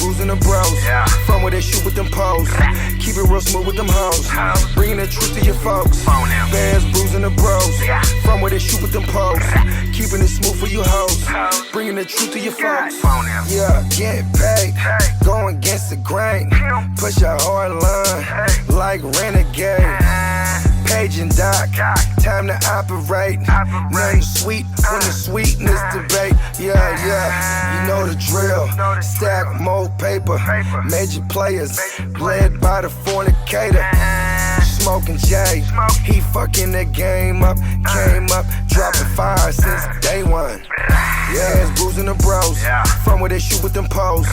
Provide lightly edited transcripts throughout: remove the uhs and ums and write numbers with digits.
brews and the bros. From where they shoot with them poles. Keep it real smooth with them hoes. Bringing the truth to your folks. Bears, brews and the bros. From where they shoot with them poles. Keeping it smooth for you hoes. Bringing the truth to your folks. Yeah, get paid. Go against the grain. Push a hard line like renegade. Page and Doc, time to operate. Nothing sweet when the sweetness debate. Yeah, you know the drill. Stack more paper. Major players, led by the fornicator. Smoking J, he fucking the game up. Came up, dropping fire since day one. Yeah, it's Brews and the Bros. From where they shoot with them poles.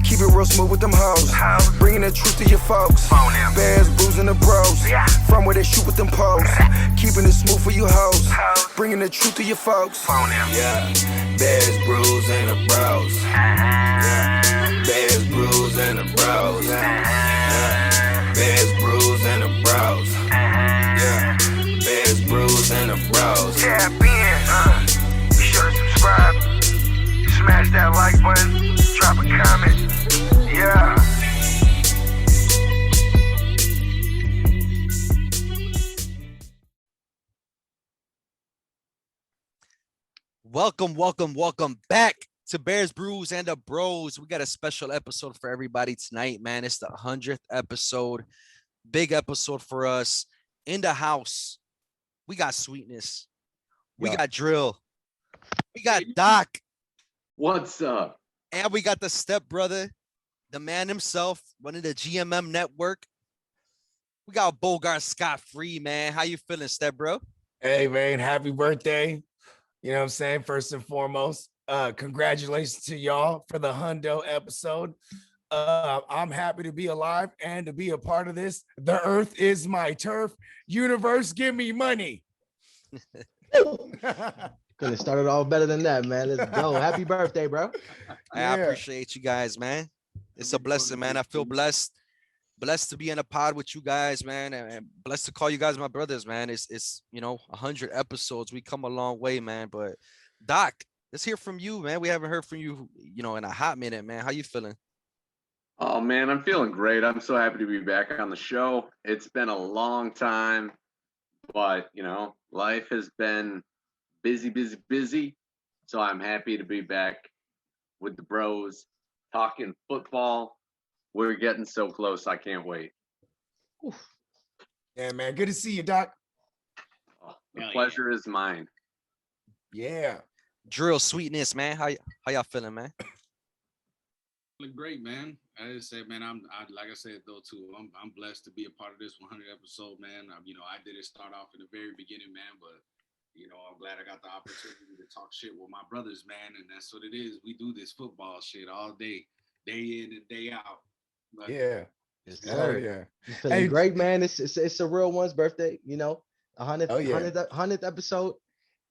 Keep it real smooth with them hoes. Bringing the truth to your folks. Bears, Brews and the Bros. From where they shoot with them poles. Keeping it smooth for you hoes. Bringing the truth to your folks. Yeah, Bears, Brews and the Bros. Yeah, Bears, Brews and the Bros. Yeah, Bears, Brews and the Bros. Yeah, Bears, Brews and the Bros. Tap in, be sure to subscribe. Smash that like button. Drop a comment. Yeah. Welcome back to Bears, Brews, and the Bros. We got a special episode for everybody tonight, man. It's the 100th episode. Big episode for us. In the house, we got Sweetness. We got Drill. We got Doc. What's up? And we got the stepbrother, the man himself, running the GMM network. We got Bogard Scott free, man. How you feeling, stepbro? Hey, man, happy birthday. You know what I'm saying? First and foremost, congratulations to y'all for the Hundo episode. I'm happy to be alive and to be a part of this. The earth is my turf. Universe, give me money. Could have started off better than that, man. Let's go. Happy birthday, bro. I appreciate you guys, man. It's a blessing, man. I feel blessed to be in a pod with you guys, man, and blessed to call you guys my brothers, man. It's 100 episodes. We come a long way, man. But Doc, let's hear from you, man. We haven't heard from you, in a hot minute, man. How you feeling? Oh, man, I'm feeling great. I'm so happy to be back on the show. It's been a long time, but, life has been busy. So I'm happy to be back with the bros, talking football. We're getting so close. I can't wait. Yeah, man. Good to see you, Doc. Oh, the pleasure is mine. Yeah. Drill, Sweetness, man. How y'all feeling, man? Feeling great, man. I just said, man, like I said though too. I'm blessed to be a part of this 100 episode, man. I didn't start off in the very beginning, man, but I'm glad I got the opportunity to talk shit with my brothers, man, and that's what it is. We do this football shit all day in and day out. But, yeah. Oh yeah. You feeling great, man. It's a real one's birthday, 100th episode.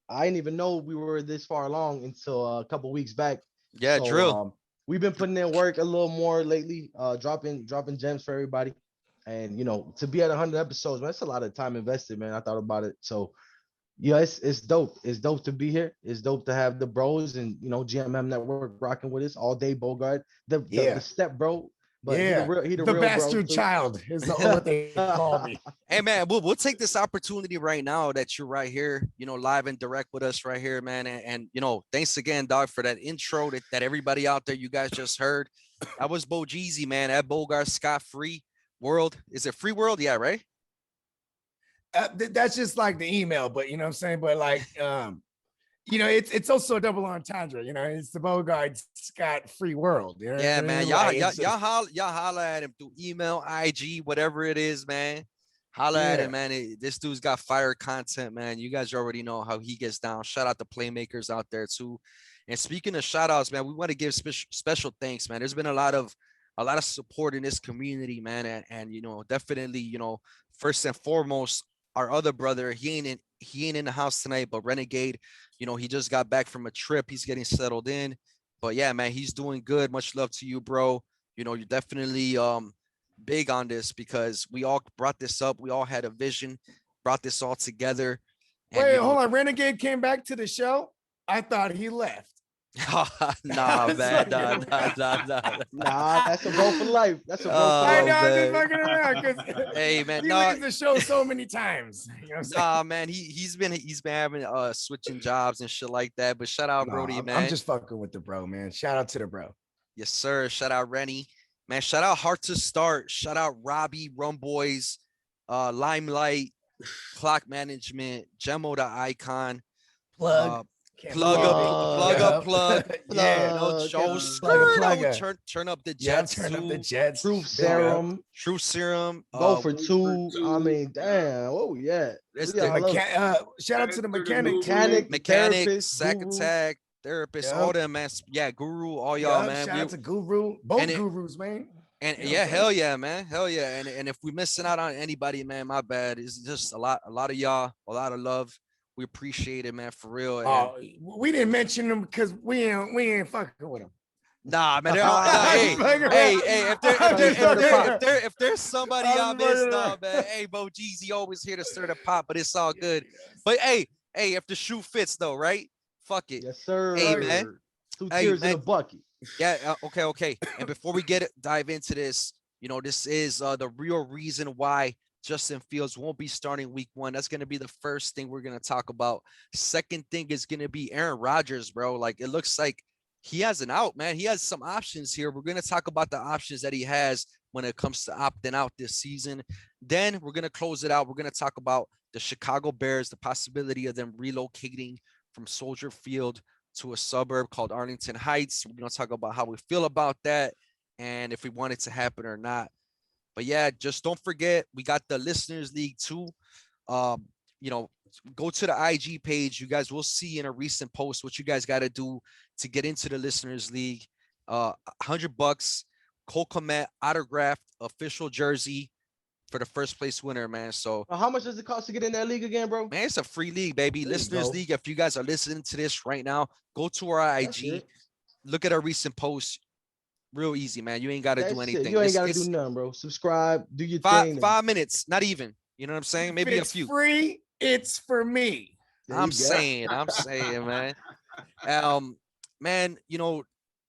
I didn't even know we were this far along until a couple weeks back. Yeah, so, Drill. We've been putting in work a little more lately, dropping gems for everybody. And to be at 100 episodes, man, that's a lot of time invested, man. I thought about it. So yeah, it's dope. It's dope to be here. It's dope to have the bros and GMM network rocking with us all day. Bogard, the step bro, but he the real bastard bro, child is what they call me. Hey man, we'll take this opportunity right now that you're right here, live and direct with us right here, man. And thanks again, dog, for that intro that everybody out there you guys just heard. That was Bo Jeezy, man, at Bogard Scott Free World. Is it Free World? Yeah, right. That's just like the email, but you know what I'm saying? But like, it's also a double entendre, it's the Bogard Scott free world. Yeah, man. Y'all holla at him through email, IG, whatever it is, man. Holla at him, man. This dude's got fire content, man. You guys already know how he gets down. Shout out to playmakers out there too. And speaking of shout outs, man, we want to give special thanks, man. There's been a lot of support in this community, man. And definitely, first and foremost, our other brother, he ain't in the house tonight, but Renegade, he just got back from a trip. He's getting settled in. But yeah, man, he's doing good. Much love to you, bro. You're definitely big on this because we all brought this up. We all had a vision, brought this all together. Wait, hold on. Renegade came back to the show? I thought he left. Nah, man. Nah. Nah, that's a bro for life. That's a bro for I Oh, know, life. I'm just man. fucking around because Hey, man. he No, leaves the show so many times. You know what I'm saying? nah, man. He's been having switching jobs and shit like that. But shout out No, Brody, I'm man. just fucking with the bro, man. Shout out to the bro. Yes, sir. Shout out Rennie. Man, shout out Heart to Start. Shout out Robbie, Rum Boys, Limelight, Clock Management, Gemo the Icon. Plug. Can't Plug forget up, me. plug Yup. up, plug. Yeah. You know, Plug, Joe plugger. turn up the Yeah, Jets turn up the too. Jets. Truth Big up. serum. True Serum. Go for Go two. for I two. mean, damn. Oh yeah. It's Yeah, the I love Shout out to the mechanic. mechanic, the Mechanic, therapist, Sack guru. Attack, Therapist, Yup. all them, man. Yeah, Guru, all y'all, Yup, man. shout out to Guru. Both and it- gurus, man. And You know yeah, what I'm hell saying? yeah, man. Hell yeah. And if we missing out on anybody, man, my bad. It's just a lot of y'all, a lot of love. We appreciate it, man, for real. And We didn't mention them because we ain't fucking with them. nah, man, they're all, nah, hey, if there's somebody y'all missed, nah, man. Hey, Bo Jeezy always here to stir the pot, but it's all good. But hey, if the shoe fits though, right? Fuck it. Yes, sir. Hey, man. Two Hey, tears in man. a bucket. Yeah, okay. And before we dive into this, this is the real reason why Justin Fields won't be starting week 1. That's going to be the first thing we're going to talk about. Second thing is going to be Aaron Rodgers, bro. Like, it looks like he has an out, man. He has some options here. We're going to talk about the options that he has when it comes to opting out this season. Then we're going to close it out. We're going to talk about the Chicago Bears, the possibility of them relocating from Soldier Field to a suburb called Arlington Heights. We're going to talk about how we feel about that and if we want it to happen or not. But yeah, just don't forget, we got the Listeners League too. Go to the IG page. You guys will see in a recent post what you guys got to do to get into the Listeners League. $100, Cole Kmet autographed official jersey for the first place winner, man. So How much does it cost to get in that league again, bro? man, it's a free league, baby. There you Listeners go. League. If you guys are listening to this right now, go to our That's IG, it. look at our recent posts. Real easy, man. You ain't got to That's do it. anything. You ain't got to It's do nothing, bro. Subscribe, do your thing. 5 minutes, not even. You know what I'm saying? Maybe a It's few. free. It's for me. There you I'm go. saying, man. Man,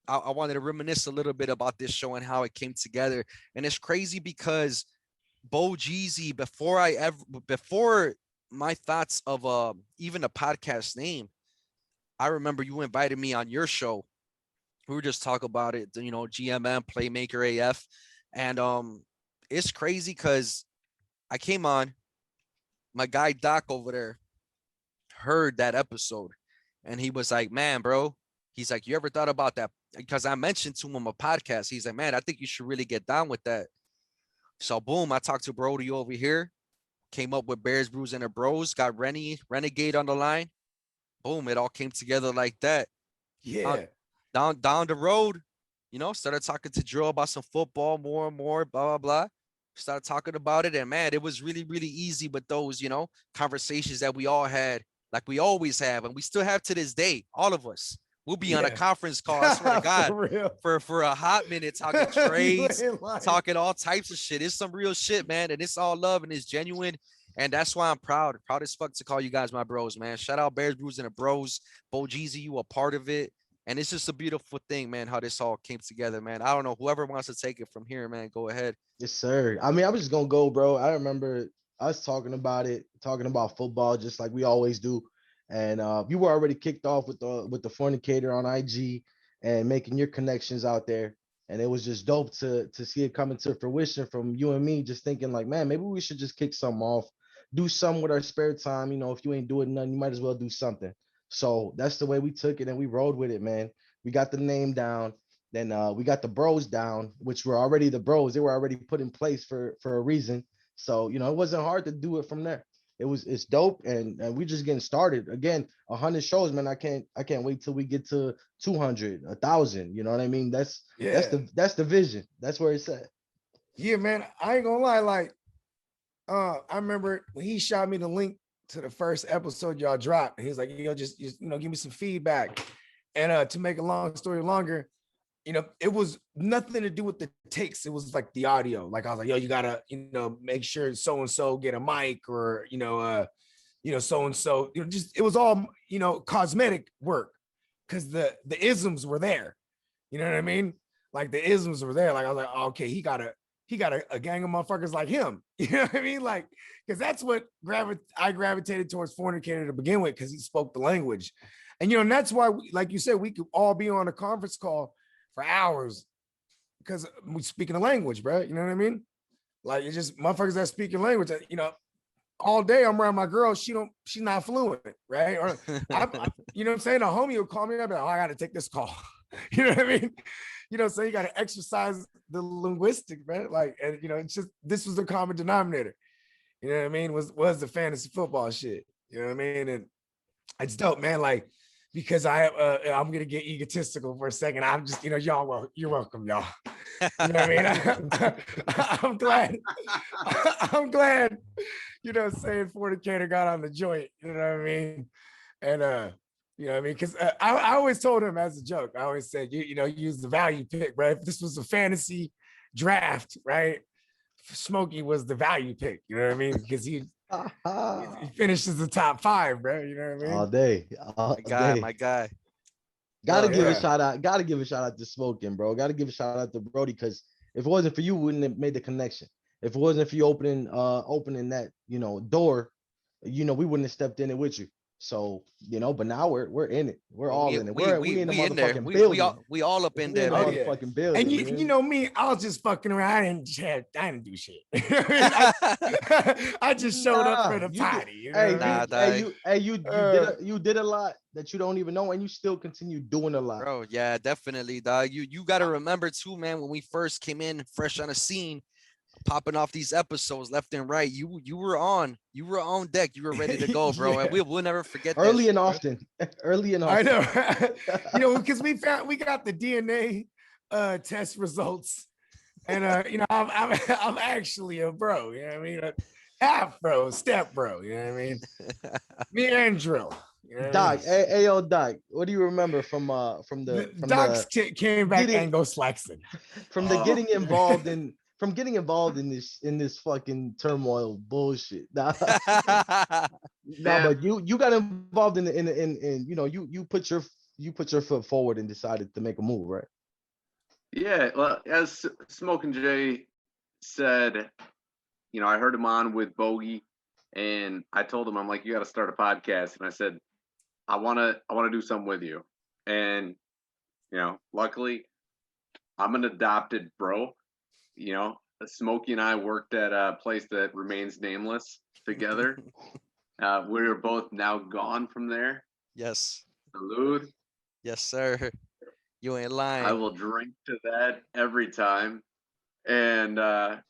I wanted to reminisce a little bit about this show and how it came together. And it's crazy because Bo Jeezy, before my thoughts of even a podcast name, I remember you invited me on your show. We were just talking about it, GMM, Playmaker AF. And it's crazy because I came on, my guy Doc over there heard that episode and he was like, man, bro, he's like, you ever thought about that? Because I mentioned to him a podcast. He's like, man, I think you should really get down with that. So boom, I talked to Brody over here, came up with Bears, Brews, and the Bros, got Renegade on the line. Boom, it all came together like that. Yeah. Down the road, started talking to Drill about some football, more and more, blah, blah, blah. Started talking about it. And man, it was really, really easy with those, conversations that we all had, like we always have. And we still have to this day, all of us. We'll be on a conference call, I swear to God, for a hot minute, talking trades, talking all types of shit. It's some real shit, man. And it's all love and it's genuine. And that's why I'm proud as fuck to call you guys my bros, man. Shout out Bears, Brews, and the Bros. Bo Jeezy, you a part of it. And it's just a beautiful thing, man, how this all came together, man. I don't know. Whoever wants to take it from here, man, go ahead. Yes, sir. I mean, I was just gonna go, bro. I remember us talking about football, just like we always do. And you were already kicked off with the fornicator on IG and making your connections out there. And it was just dope to see it coming to fruition from you and me, just thinking like, man, maybe we should just kick something off, do something with our spare time. If you ain't doing nothing, you might as well do something. So that's the way we took it and we rolled with it, man. We got the name down. Then we got the bros down, which were already the bros. They were already put in place for a reason. So, it wasn't hard to do it from there. It's dope. And we just getting started. Again, 100 shows, man. I can't wait till we get to 200, 1,000. You know what I mean? That's the vision. That's where it's at. Yeah, man. I ain't gonna lie. Like, I remember when he shot me the link to the first episode y'all dropped. He was like, just give me some feedback. And to make a long story longer, it was nothing to do with the takes. It was like the audio. Like I was like, you gotta, make sure so-and-so get a mic or, so-and-so, just, it was all, cosmetic work. because the isms were there. You know what I mean? Like the isms were there. Like I was like, oh, okay, he got a gang of motherfuckers like him. You know what I mean? Like, because that's what I gravitated towards Fornicator to begin with, because he spoke the language. And and that's why, like you said, we could all be on a conference call for hours because we speaking the language, bro. You know what I mean? Like, it's just motherfuckers that speak your language. All day I'm around my girl. She's not fluent, right? Or you know what I'm saying? A homie will call me up, like, oh, I got to take this call. You know what I mean? So you got to exercise the linguistic, man. Like, and it's just, this was the common denominator. You know what I mean? Was the fantasy football shit. You know what I mean? And it's dope, man. Like, because I'm gonna get egotistical for a second. I'm just, y'all, you're welcome, y'all. You know what I mean? I'm glad. I'm glad. Saying Fornicator got on the joint. You know what I mean? And you know what I mean? Because I always told him as a joke. I always said, use the value pick, right? If this was a fantasy draft, right? Smokey was the value pick. You know what I mean? Because he finishes the top 5, bro. You know what I mean? All day. My guy. Gotta give a shout out. Gotta give a shout out to Smoking, bro. Gotta give a shout out to Brody, because if it wasn't for you, we wouldn't have made the connection. If it wasn't for you opening that door, we wouldn't have stepped in it with you. So but now we're in it. We're all in it. We in the motherfucking building. We all up in there, motherfucking building. And me, I was just fucking around. I didn't do shit. I just showed up for the party. You did a lot that you don't even know, and you still continue doing a lot, bro. Yeah, definitely, dog. You got to remember too, man. When we first came in, fresh on the scene, popping off these episodes left and right, you were on deck. You were ready to go, bro. And we'll never forget early that and often. I know. Because we got the DNA test results, and I'm actually a bro. You know what I mean? Half bro, step bro. You know what I mean? Me and Drill. Doc, yo, Doc, what do you remember from Doc came back Anglo-Saxon from the getting involved in. From getting involved in this fucking turmoil bullshit. But you got involved in you put your foot forward and decided to make a move, right? Yeah, well, as Smoking Jay said, I heard him on with Bogey, and I told him, I'm like, you got to start a podcast, and I said, I want to do something with you, and luckily, I'm an adopted bro. Smokey and I worked at a place that remains nameless together. We're both now gone from there. Yes. Salute. Yes, sir. You ain't lying. I will drink to that every time. And, I'm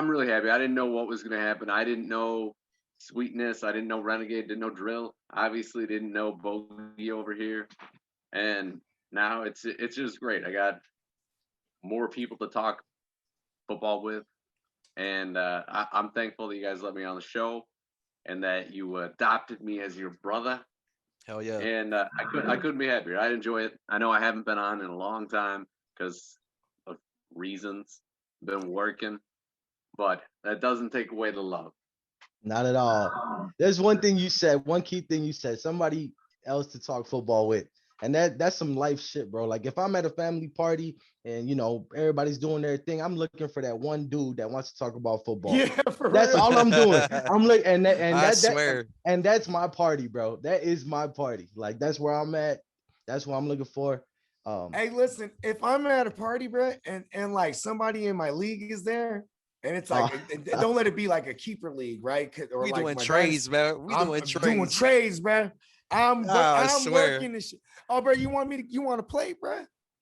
really happy. I didn't know what was going to happen. I didn't know Sweetness. I didn't know Renegade. Didn't know Drill. Obviously didn't know Bogey over here. And now it's just great. I got more people to talk football with, and I'm thankful that you guys let me on the show and that you adopted me as your brother. Hell yeah. And I couldn't be happier. I enjoy it. I know I haven't been on in a long time because of reasons, been working, but that doesn't take away the love. Not at all. There's one thing you said, one key thing you said, somebody else to talk football with. And that's some life shit, bro. Like, if I'm at a family party and everybody's doing their thing, I'm looking for that one dude that wants to talk about football. Yeah, that's all I'm doing. I'm like, I swear. And that's my party, bro. That is my party. Like, that's where I'm at. That's what I'm looking for. Hey, listen, if I'm at a party, bro, and like somebody in my league is there, and it's like, don't let it be like a keeper league, right? Or we like doing trades, man. We doing trades, bro. I'm working this shit. Oh, bro, you want to play, bro?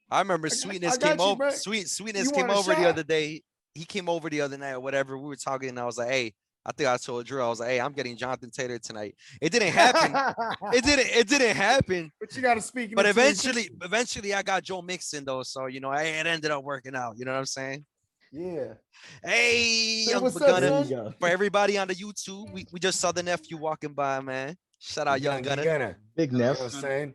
I remember Sweetness came over. Sweetness came over the other day. He came over the other night or whatever. We were talking, and I was like, hey, I think I told Drew, I was like, hey, I'm getting Jonathan Taylor tonight. It didn't happen. It didn't happen. But you got to speak. But eventually I got Joe Mixon though. So, it ended up working out. You know what I'm saying? Yeah. Hey, Young Gunner. For everybody on the YouTube, we just saw the nephew walking by, man. Shout out Young Gunner. Big Neff. You know what I'm saying?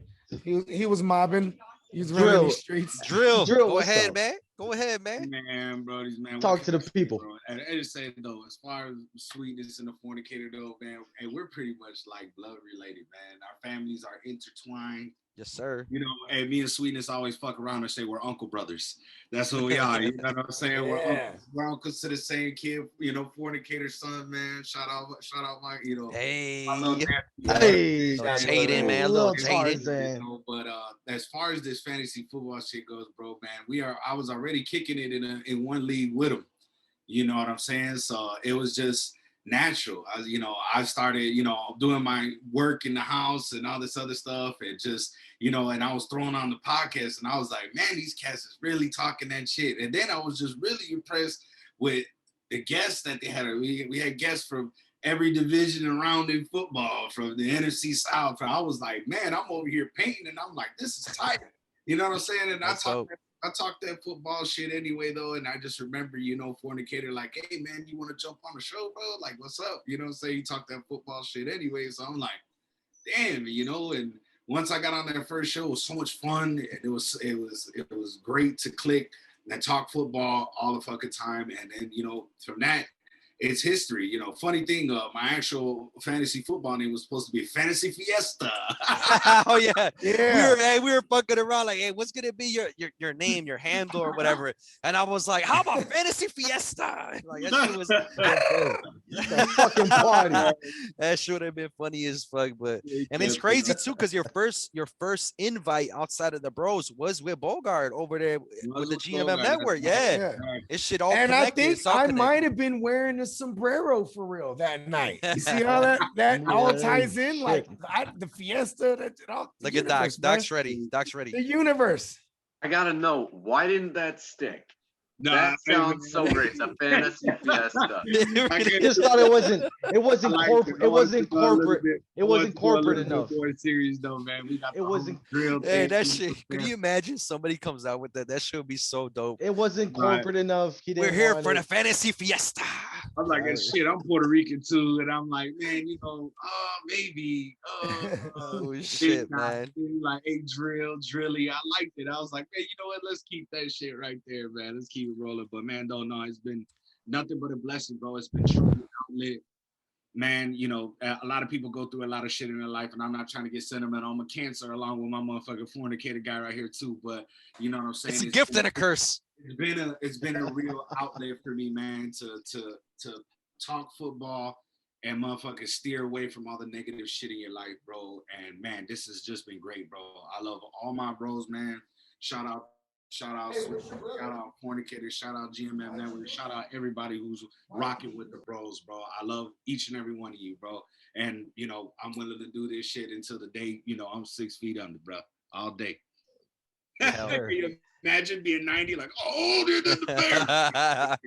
He was mobbing. He was running these streets. Drill. Go ahead, man. Go ahead, man. Man, Brody's man. Talk what to can the I say, people. bro? And I just say though, as far as sweetness and the fornicator though, man, and we're pretty much like blood related, man. Our families are intertwined. Yes, sir. You know, and me and Sweetness always fuck around and say we're uncle brothers. That's who we are. You know what I'm saying? Yeah. We're uncles to the same kid. You know, fornicator son, man. Shout out, my, you know, my little Hey, nephew. Hey, little Jaden, man, little little Jaden. Tarzan. You know, but as far as this fantasy football shit goes, bro, man, I was already kicking it in one league with him. You know what I'm saying? So it was just natural. I started, doing my work in the house and all this other stuff, and just, and I was throwing on the podcast, and I was like, man, these cats is really talking that shit. And then I was just really impressed with the guests that they had. We had guests from every division around in football, from the NFC South. I was like, man, I'm over here painting, and I'm like, this is tight. You know what I'm saying? And I talked that football shit anyway, though. And I just remember, fornicator, like, hey, man, you want to jump on the show, bro? Like, what's up? You know what I'm saying? You talk that football shit anyway. So I'm like, damn, and once I got on that first show, it was so much fun. It was great to click and talk football all the fucking time. And then, from that, it's history. Funny thing, my actual fantasy football name was supposed to be Fantasy Fiesta. Oh yeah. Yeah. We were fucking around like, hey, what's gonna be your name, your handle or whatever? And I was like, how about Fantasy Fiesta? Like that shit was That fucking party. that should have been funny as fuck. But and it's crazy too, because your first invite outside of the bros was with Bogard over there with the GMM network. Yeah. It shit all And I connected. think It's all I connected. might have been wearing a sombrero for real that night. You see how that all ties in? Like the fiesta, that all. Look at Doc. Doc's ready. Doc's ready. The universe. I gotta know, why didn't that stick? No, That sounds so great. It's a fantasy fiesta. Just thought it wasn't corporate. It wasn't corporate. It wasn't corporate enough. Series though, man. We got It wasn't. Hey, that shit. Could you imagine somebody comes out with that? That shit would be so dope. It wasn't corporate enough. We're here for the fantasy fiesta. I'm like, shit, I'm Puerto Rican too, and I'm like, man, maybe. Oh shit, man. Like, hey, drilly. I liked it. I was like, man, you know what? Let's keep that shit right there, man. Let's keep it rolling. But man, don't know. It's been nothing but a blessing, bro. It's been truly an outlet. Man, a lot of people go through a lot of shit in their life, and I'm not trying to get sentimental. I'm a Cancer along with my motherfucking fornicator guy right here too. But you know what I'm saying? It's a gift and a curse. It's been a real outlet for me, man, to talk football and motherfucking steer away from all the negative shit in your life, bro. And man, this has just been great, bro. I love all my bros, man. Shout out, shout out Fornicator, shout out GMM Network, shout out everybody who's rocking with the bros, bro. I love each and every one of you, bro. And I'm willing to do this shit until the day, I'm 6 feet under, bro, all day. Hell. Imagine being 90, like, oh, they're in the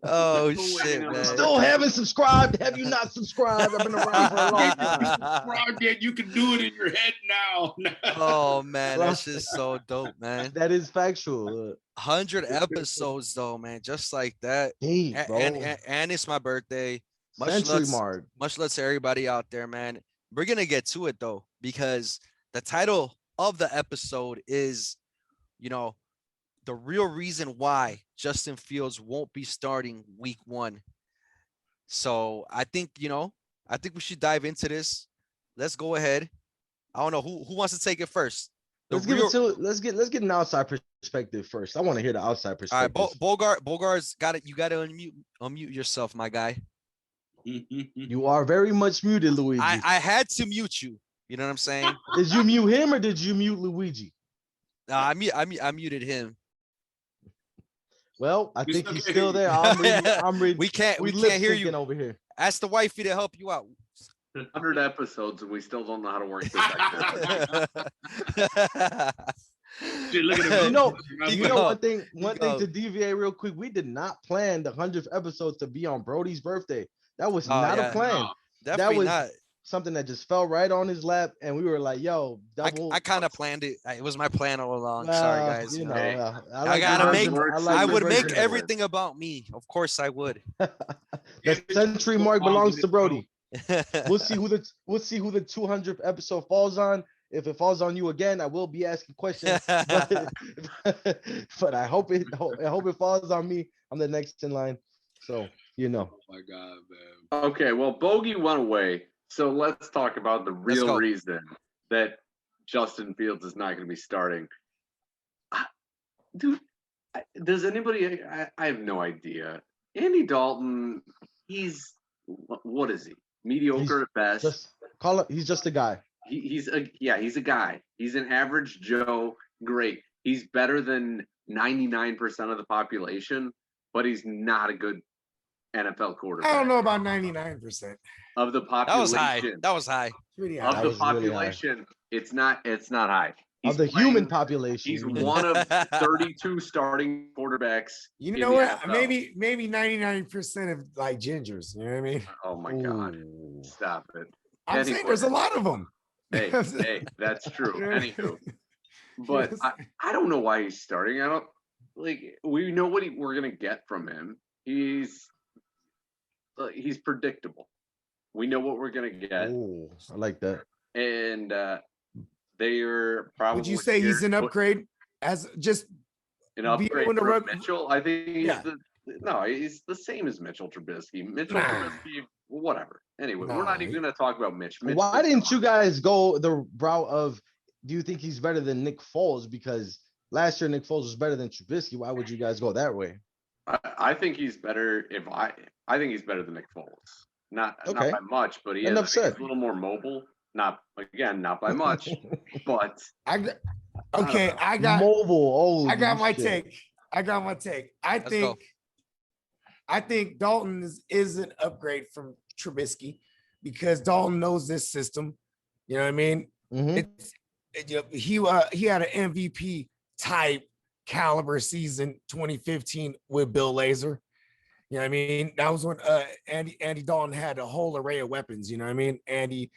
Oh shit, man. Still haven't subscribed. Have you not subscribed? I've been around for a long time. Subscribed yet, you can do it in your head now. Oh man, that's just so dope, man. That is factual. 100 episodes though, man, just like that. Hey, bro. And it's my birthday. Century mark. Much love to everybody out there, man. We're gonna get to it though, because the title of the episode is, the real reason why Justin Fields won't be starting week 1. So I think we should dive into this. Let's go ahead. I don't know who wants to take it first. Let's get an outside perspective first. I want to hear the outside perspective. All right, Bogart's got it. You got to unmute yourself, my guy. You are very much muted, Luigi. I had to mute you. You know what I'm saying? Did you mute him or did you mute Luigi? I muted him. Well, I think he's still there. I'm reading. We can't hear you over here. Ask the wifey to help you out. 100 episodes and we still don't know how to work this back there. Dude, look at him. One thing to deviate real quick. We did not plan the 100th episode to be on Brody's birthday. That was not a plan. No, definitely that was not. Something that just fell right on his lap, and we were like, "Yo, double." I kind of planned it. It was my plan all along. Sorry, guys. I would make everything about me. Of course, I would. The century mark belongs to Brody. We'll see who the 200th episode falls on, If it falls on you again, I will be asking questions. But, but I hope it falls on me. I'm the next in line. So, you know. Oh my God, man. Okay, well, Bogey went away. So let's talk about the real reason that Justin Fields is not going to be starting. Dude, does anybody? I have no idea. Andy Dalton, what is he? Mediocre at best. He's just a guy. He's a guy. He's an average Joe. Great. He's better than 99% of the population, but he's not a good NFL quarterback. I don't know about 99% of the population. That was high. Pretty high. Of the population, it's not high. Of the human population. He's one of 32 starting quarterbacks. You know what? Maybe 99% of like gingers. You know what I mean? Oh my God. Stop it. I'm saying there's a lot of them. Hey, that's true. Anywho. But I don't know why he's starting. I don't we know what we're gonna get from him. He's predictable. We know what we're gonna get. Ooh, I like that. And they are probably. Would you say he's an upgrade as just an upgrade from Mitchell? I think he's the same as Mitchell Trubisky. Trubisky, whatever. Anyway, we're not even going to talk about Mitch. Why didn't you guys go the route of? Do you think he's better than Nick Foles? Because last year Nick Foles was better than Trubisky. Why would you guys go that way? I think he's better. I think he's better than Nick Foles. Not by much, but he's a little more mobile. Not by much, but I got mobile. I got my take. I think Dalton is an upgrade from Trubisky because Dalton knows this system. You know what I mean? Mm-hmm. He had an MVP type caliber season 2015 with Bill Lazor. You know what I mean? That was when Andy Dalton had a whole array of weapons. You know what I mean? Andy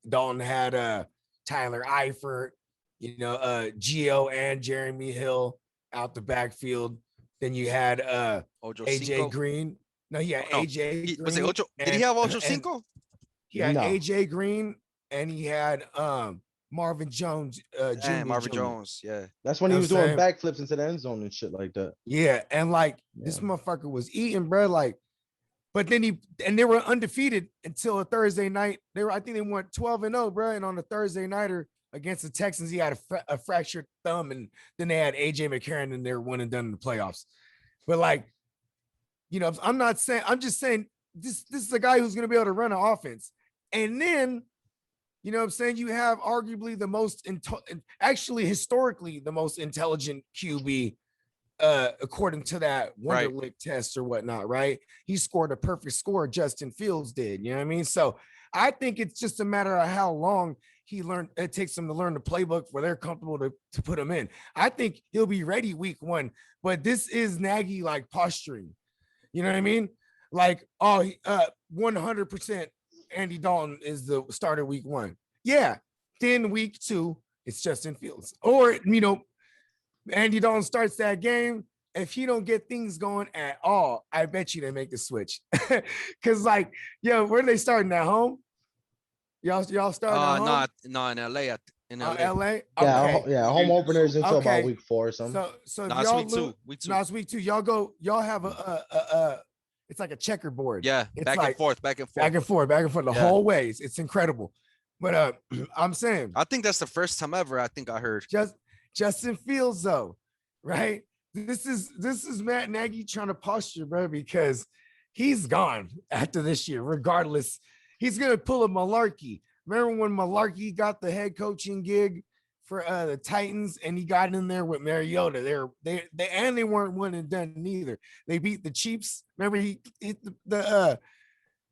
Dalton had Tyler Eifert, Gio and Jeremy Hill out the backfield. Then you had AJ Green. No, he had AJ. Was it Ocho? Did he have Ocho Cinco? He had AJ Green and he had Marvin Jones. Marvin Jones, yeah. That's when he was doing backflips into the end zone and shit like that. Yeah, and this motherfucker was eating, bro. But then they were undefeated until a Thursday night. I think they went 12-0, bro. And on a Thursday nighter against the Texans, he had a fractured thumb, and then they had AJ McCarron, and they were one and done in the playoffs. But I'm just saying this is a guy who's going to be able to run an offense. And then, you know what I'm saying, you have arguably the most, historically the most intelligent QB, according to that Wonderlic test or whatnot, right? He scored a perfect score. Justin Fields did, you know what I mean? So I think it's just a matter of how long it takes him to learn the playbook where they're comfortable to put him in. I think he'll be ready week 1, but this is Nagy posturing. You know what I mean? 100% Andy Dalton is the starter week 1. Yeah. Then week 2, it's Justin Fields. Or, Andy Dalton starts that game. If he don't get things going at all, I bet you they make the switch. Because, where are they starting at home? Y'all starting at home? No, in LA. In LA. LA? Okay. Yeah, home openers until about week 4 or something. So no, it's week 2. No, it's week 2. Y'all have it's like a checkerboard. Yeah, it's back and forth. Back and forth the whole way. It's incredible. But I'm saying, I think that's the first time ever I heard. Justin Fields, though, right? This is Matt Nagy trying to posture, bro, because he's gone after this year. Regardless, he's gonna pull a Malarkey. Remember when Malarkey got the head coaching gig for the Titans, and he got in there with Mariota? They weren't one and done neither. They beat the Chiefs. Remember he hit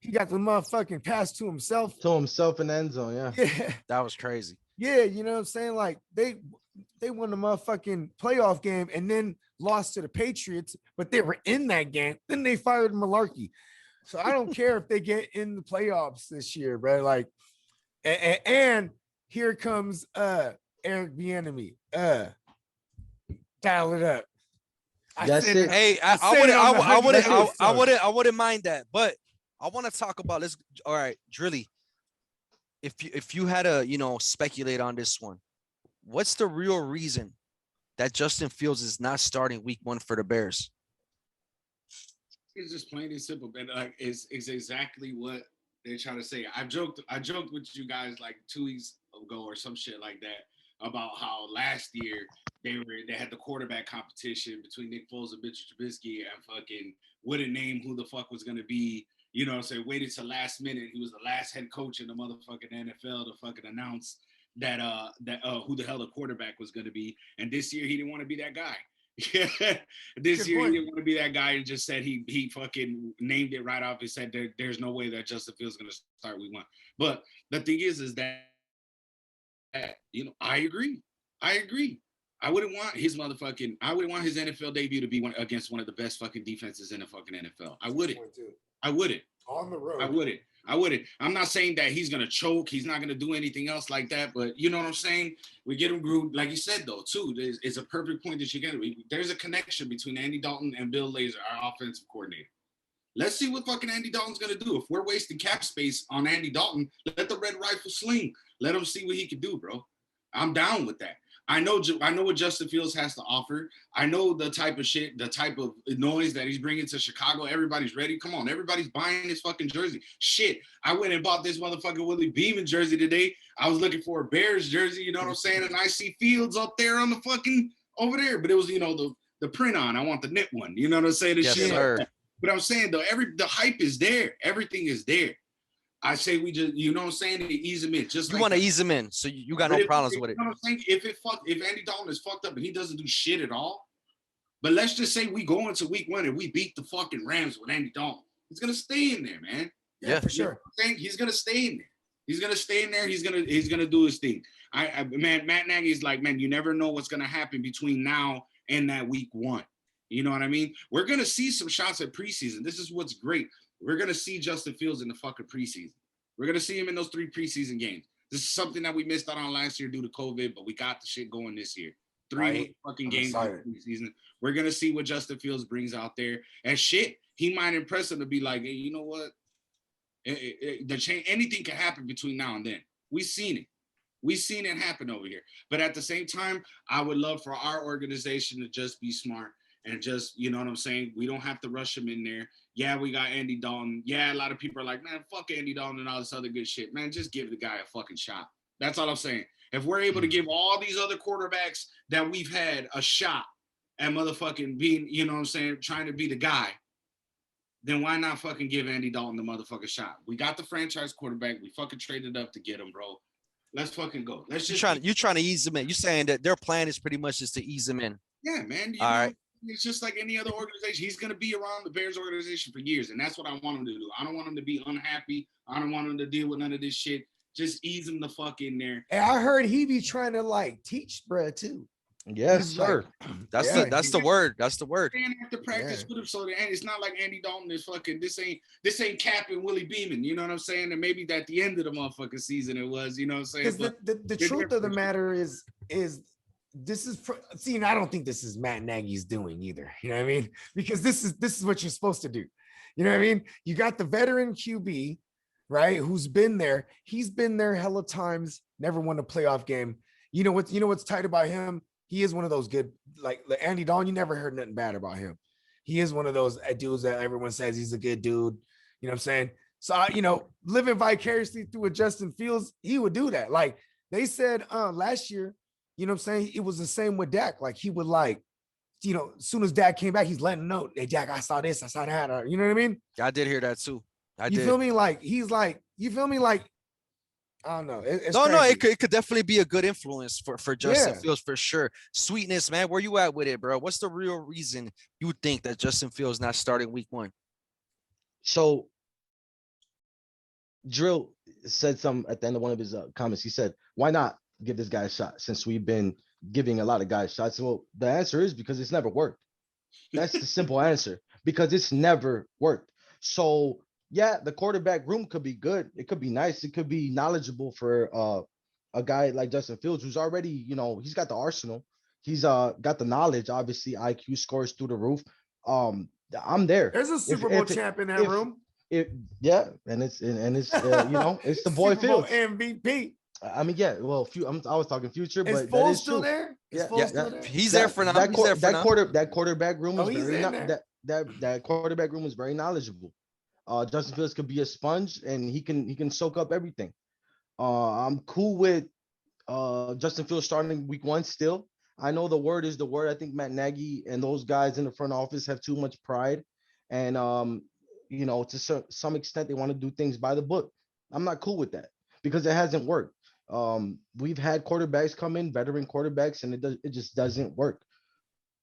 he got the motherfucking pass to himself. In the end zone, yeah. Yeah. That was crazy. Yeah, you know what I'm saying? They won the motherfucking playoff game and then lost to the Patriots, but they were in that game. Then they fired Malarkey. So I don't care if they get in the playoffs this year, bro. And here comes Eric Bieniemy. Dial it up. Hey, I wouldn't mind that, but I want to talk about this. All right, Drilly. if you had to, speculate on this one, what's the real reason that Justin Fields is not starting week 1 for the Bears? It's just plain and simple, man. Like it's exactly what they're trying to say. I joked with you guys like 2 weeks ago or some shit like that about how last year they had the quarterback competition between Nick Foles and Mitchell Trubisky and fucking wouldn't name who the fuck was gonna be. You know, so waited till last minute. He was the last head coach in the motherfucking NFL to fucking announce that who the hell the quarterback was gonna be. And this year he didn't want to be that guy. This year he didn't want to be that guy and just said he fucking named it right off. He said there's no way that Justin Fields is gonna start week 1. But the thing is that I agree. I wouldn't want his NFL debut to be against one of the best fucking defenses in the fucking NFL. I wouldn't. On the road. I wouldn't. I'm not saying that he's gonna choke. He's not gonna do anything else like that. But you know what I'm saying? We get him grooved, like you said though. Too, it's a perfect point that you get. There's a connection between Andy Dalton and Bill Lazor, our offensive coordinator. Let's see what fucking Andy Dalton's gonna do. If we're wasting cap space on Andy Dalton, let the red rifle sling. Let him see what he can do, bro. I'm down with that. I know what Justin Fields has to offer. I know the type of shit, the type of noise that he's bringing to Chicago. Everybody's ready. Come on, everybody's buying his fucking jersey. Shit, I went and bought this motherfucking Willie Beeman jersey today. I was looking for a Bears jersey, you know what I'm saying? And I see Fields up there on the fucking over there, but it was the print on. I want the knit one. You know what I'm saying? Yes, sir. But I'm saying though, the hype is there. Everything is there. I say we just, you know what I'm saying, to ease him in. Just you want to ease him in, so you got no problems with it. You know what I'm saying? If Andy Dalton is fucked up and he doesn't do shit at all, but let's just say we go into week 1 and we beat the fucking Rams with Andy Dalton, he's gonna stay in there, man. Yeah, for sure. You know what I'm saying? He's gonna stay in there. He's gonna stay in there. He's gonna do his thing. Man, Matt Nagy's like, man, you never know what's gonna happen between now and that week 1. You know what I mean? We're gonna see some shots at preseason. This is what's great. We're going to see Justin Fields in the fucking preseason. We're going to see him in those 3 preseason games. This is something that we missed out on last year due to COVID, but we got the shit going this year. 3 fucking games in the preseason. We're going to see what Justin Fields brings out there. And shit, he might impress him to be like, hey, you know what? Anything can happen between now and then. We've seen it. We've seen it happen over here. But at the same time, I would love for our organization to just be smart and just, you know what I'm saying? We don't have to rush him in there. Yeah, we got Andy Dalton. Yeah, a lot of people are like, man, fuck Andy Dalton and all this other good shit. Man, just give the guy a fucking shot. That's all I'm saying. If we're able to give all these other quarterbacks that we've had a shot at motherfucking being, you know what I'm saying, trying to be the guy, then why not fucking give Andy Dalton the motherfucking shot? We got the franchise quarterback. We fucking traded up to get him, bro. Let's fucking go. Let's just you're trying to ease him in. You're saying that their plan is pretty much just to ease him in. Yeah, man. All right. It's just like any other organization. He's going to be around the Bears organization for years, and that's what I want him to do. I don't want him to be unhappy. I don't want him to deal with none of this shit. Just ease him the fuck in there. And I heard he be trying to like teach Brad too. Yes, sir. That's the word. That's the word. And have to practice with him, so that it's not like Andy Dalton is fucking. This ain't Cap and Willie Beeman. You know what I'm saying? And maybe at the end of the motherfucking season it was. You know what I'm saying? Because the truth of the matter is this is see, and I don't think this is Matt Nagy's doing either. You know what I mean? Because this is what you're supposed to do. You know what I mean? You got the veteran QB, right? Who's been there. He's been there hella times, never won a playoff game. You know what's tight about him? He is one of those good, like Andy Dalton. You never heard nothing bad about him. He is one of those dudes that everyone says he's a good dude. You know what I'm saying? So, living vicariously through a Justin Fields, he would do that. Like they said last year, you know what I'm saying? It was the same with Dak. Like he would as soon as Dak came back, he's letting know, hey, Dak, I saw this, I saw that. Or, you know what I mean? I did hear that too. You feel me? Like he's like, you feel me? Like, I don't know. No, it could definitely be a good influence for Justin Fields for sure. Sweetness, man, where you at with it, bro? What's the real reason you think that Justin Fields not starting week 1? So Drill said something at the end of one of his comments. He said, why not give this guy a shot since we've been giving a lot of guys shots? Well, the answer is because it's never worked. That's the simple answer, because it's never worked. So yeah, the quarterback room could be good. It could be nice. It could be knowledgeable for a guy like Justin Fields, who's already, he's got the arsenal. He's got the knowledge, obviously, IQ scores through the roof. I'm there. There's a Super Bowl champ in that room. Yeah, and it's it's the boy Super Bowl Fields. MVP. I mean, yeah. Well, I was talking future, Is but that Foles is still true. there? Is Yeah, Foles still there? He's there for now. He's there for now. That quarterback room is Oh, he's very in there. that quarterback room is very knowledgeable. Justin Fields could be a sponge, and he can soak up everything. I'm cool with Justin Fields starting week 1 still. I know the word is the word. I think Matt Nagy and those guys in the front office have too much pride, and to some extent they want to do things by the book. I'm not cool with that because it hasn't worked. We've had quarterbacks come in, veteran quarterbacks, and it just doesn't work.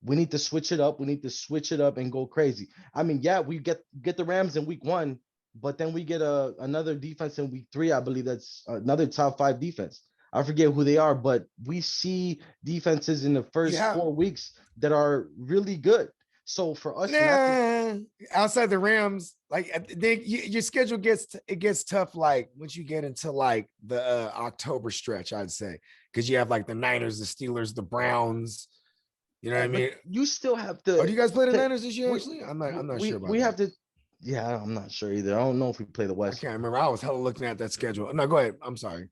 We need to switch it up. We need to switch it up and go crazy. I mean, yeah, we get the Rams in week 1, but then we get another defense in week 3. I believe that's another top 5 defense. I forget who they are, but we see defenses in the first 4 weeks that are really good. So for us, outside the Rams, like your schedule gets tough. Like once you get into like the October stretch, I'd say, because you have like the Niners, the Steelers, the Browns. You know what I mean? You still have to. Oh, do you guys play the Niners this year? Actually, I'm not sure about we that. have to. Yeah, I'm not sure either. I don't know if we play the West. I can't remember. I was hella looking at that schedule. No, go ahead. I'm sorry.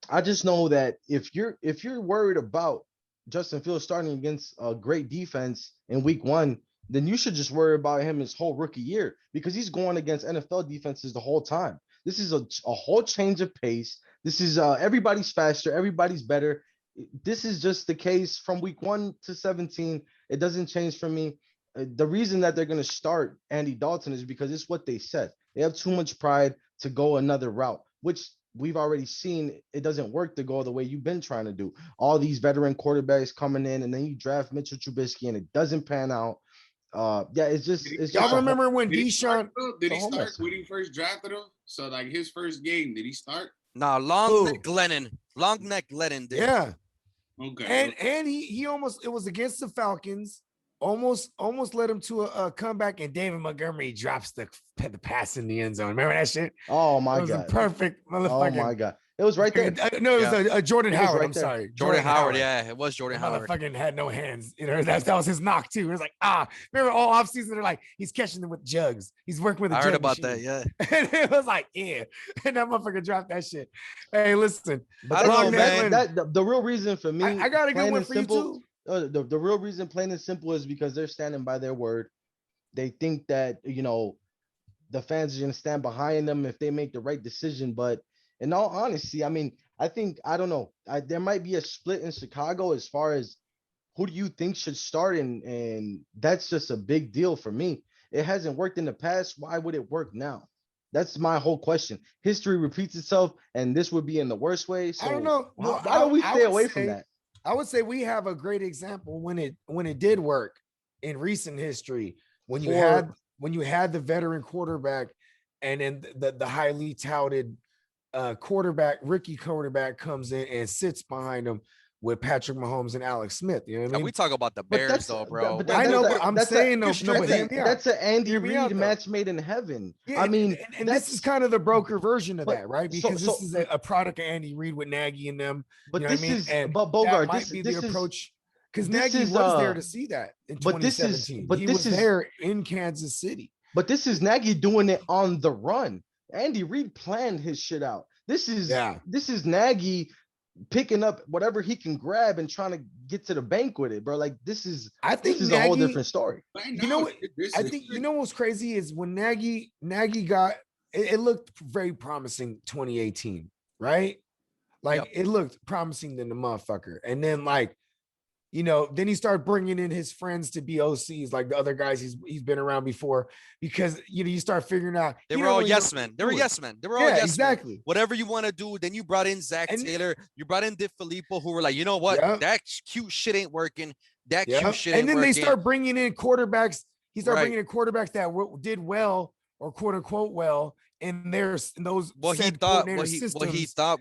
I just know that if you're worried about Justin Fields starting against a great defense in week 1, then you should just worry about him his whole rookie year because he's going against NFL defenses the whole time. This is a whole change of pace. This is everybody's faster, everybody's better. This is just the case from week 1 to 17. It doesn't change for me. The reason that they're going to start Andy Dalton is because it's what they said. They have too much pride to go another route, which we've already seen it doesn't work to go the way you've been trying to do. All these veteran quarterbacks coming in, and then you draft Mitchell Trubisky, and it doesn't pan out. It's just. Y'all remember when Deshaun? Did he start when he first drafted him? So like his first game, did he start? No, long neck Lennon did. Yeah. Okay. And he almost, it was against the Falcons. Almost led him to a comeback, and David Montgomery drops the pass in the end zone. Remember that shit? Oh my God! It was a perfect motherfucker. Oh my God! It was right there. No, it was Jordan Howard. I'm sorry, Jordan Howard. Yeah, it was Jordan Howard. Motherfucking had no hands. You know that was his knock too. It was like remember all offseason they're like he's catching them with jugs. He's working with. I heard about machine. that. Yeah, and it was like and that motherfucker dropped that shit. Hey, listen, but the real reason for me, I got a good one for you too. The real reason, plain and simple, is because they're standing by their word. They think that the fans are going to stand behind them if they make the right decision. But in all honesty, I mean, I don't know. There might be a split in Chicago as far as who do you think should start, and that's just a big deal for me. It hasn't worked in the past. Why would it work now? That's my whole question. History repeats itself, and this would be in the worst way. So I don't know. Why don't we stay away from that? I would say we have a great example when it did work in recent history when you had the veteran quarterback and then the highly touted rookie quarterback comes in and sits behind him with Patrick Mahomes and Alex Smith. You know what I mean? We talk about the Bears though, bro. I know, but I'm saying that's an Andy Reid match made in heaven. Yeah, I mean, and this is kind of the broker version of that, right? Because this is a product of Andy Reid with Nagy and them. But you know this what I mean? is, and but Bogard, that might be the approach. Because Nagy was there to see that in 2017. He was there in Kansas City. But this is Nagy doing it on the run. Andy Reid planned his shit out. This is Nagy picking up whatever he can grab and trying to get to the bank with it, bro. Like this is Nagy, a whole different story. You know what? I think what's crazy is when Nagy got it looked very promising 2018, right? Like it looked promising than the motherfucker. And then then he started bringing in his friends to be OCs, like the other guys he's been around before, because you start figuring out they were all yes men. They were yes men. They were all yes exactly. Men. Whatever you want to do. Then you brought in Zach Taylor. You brought in DeFilippo, who were like, you know what? That cute shit ain't working. That cute shit ain't working. And then they start bringing in quarterbacks. He started bringing in quarterbacks that did well or quote unquote well in those what he thought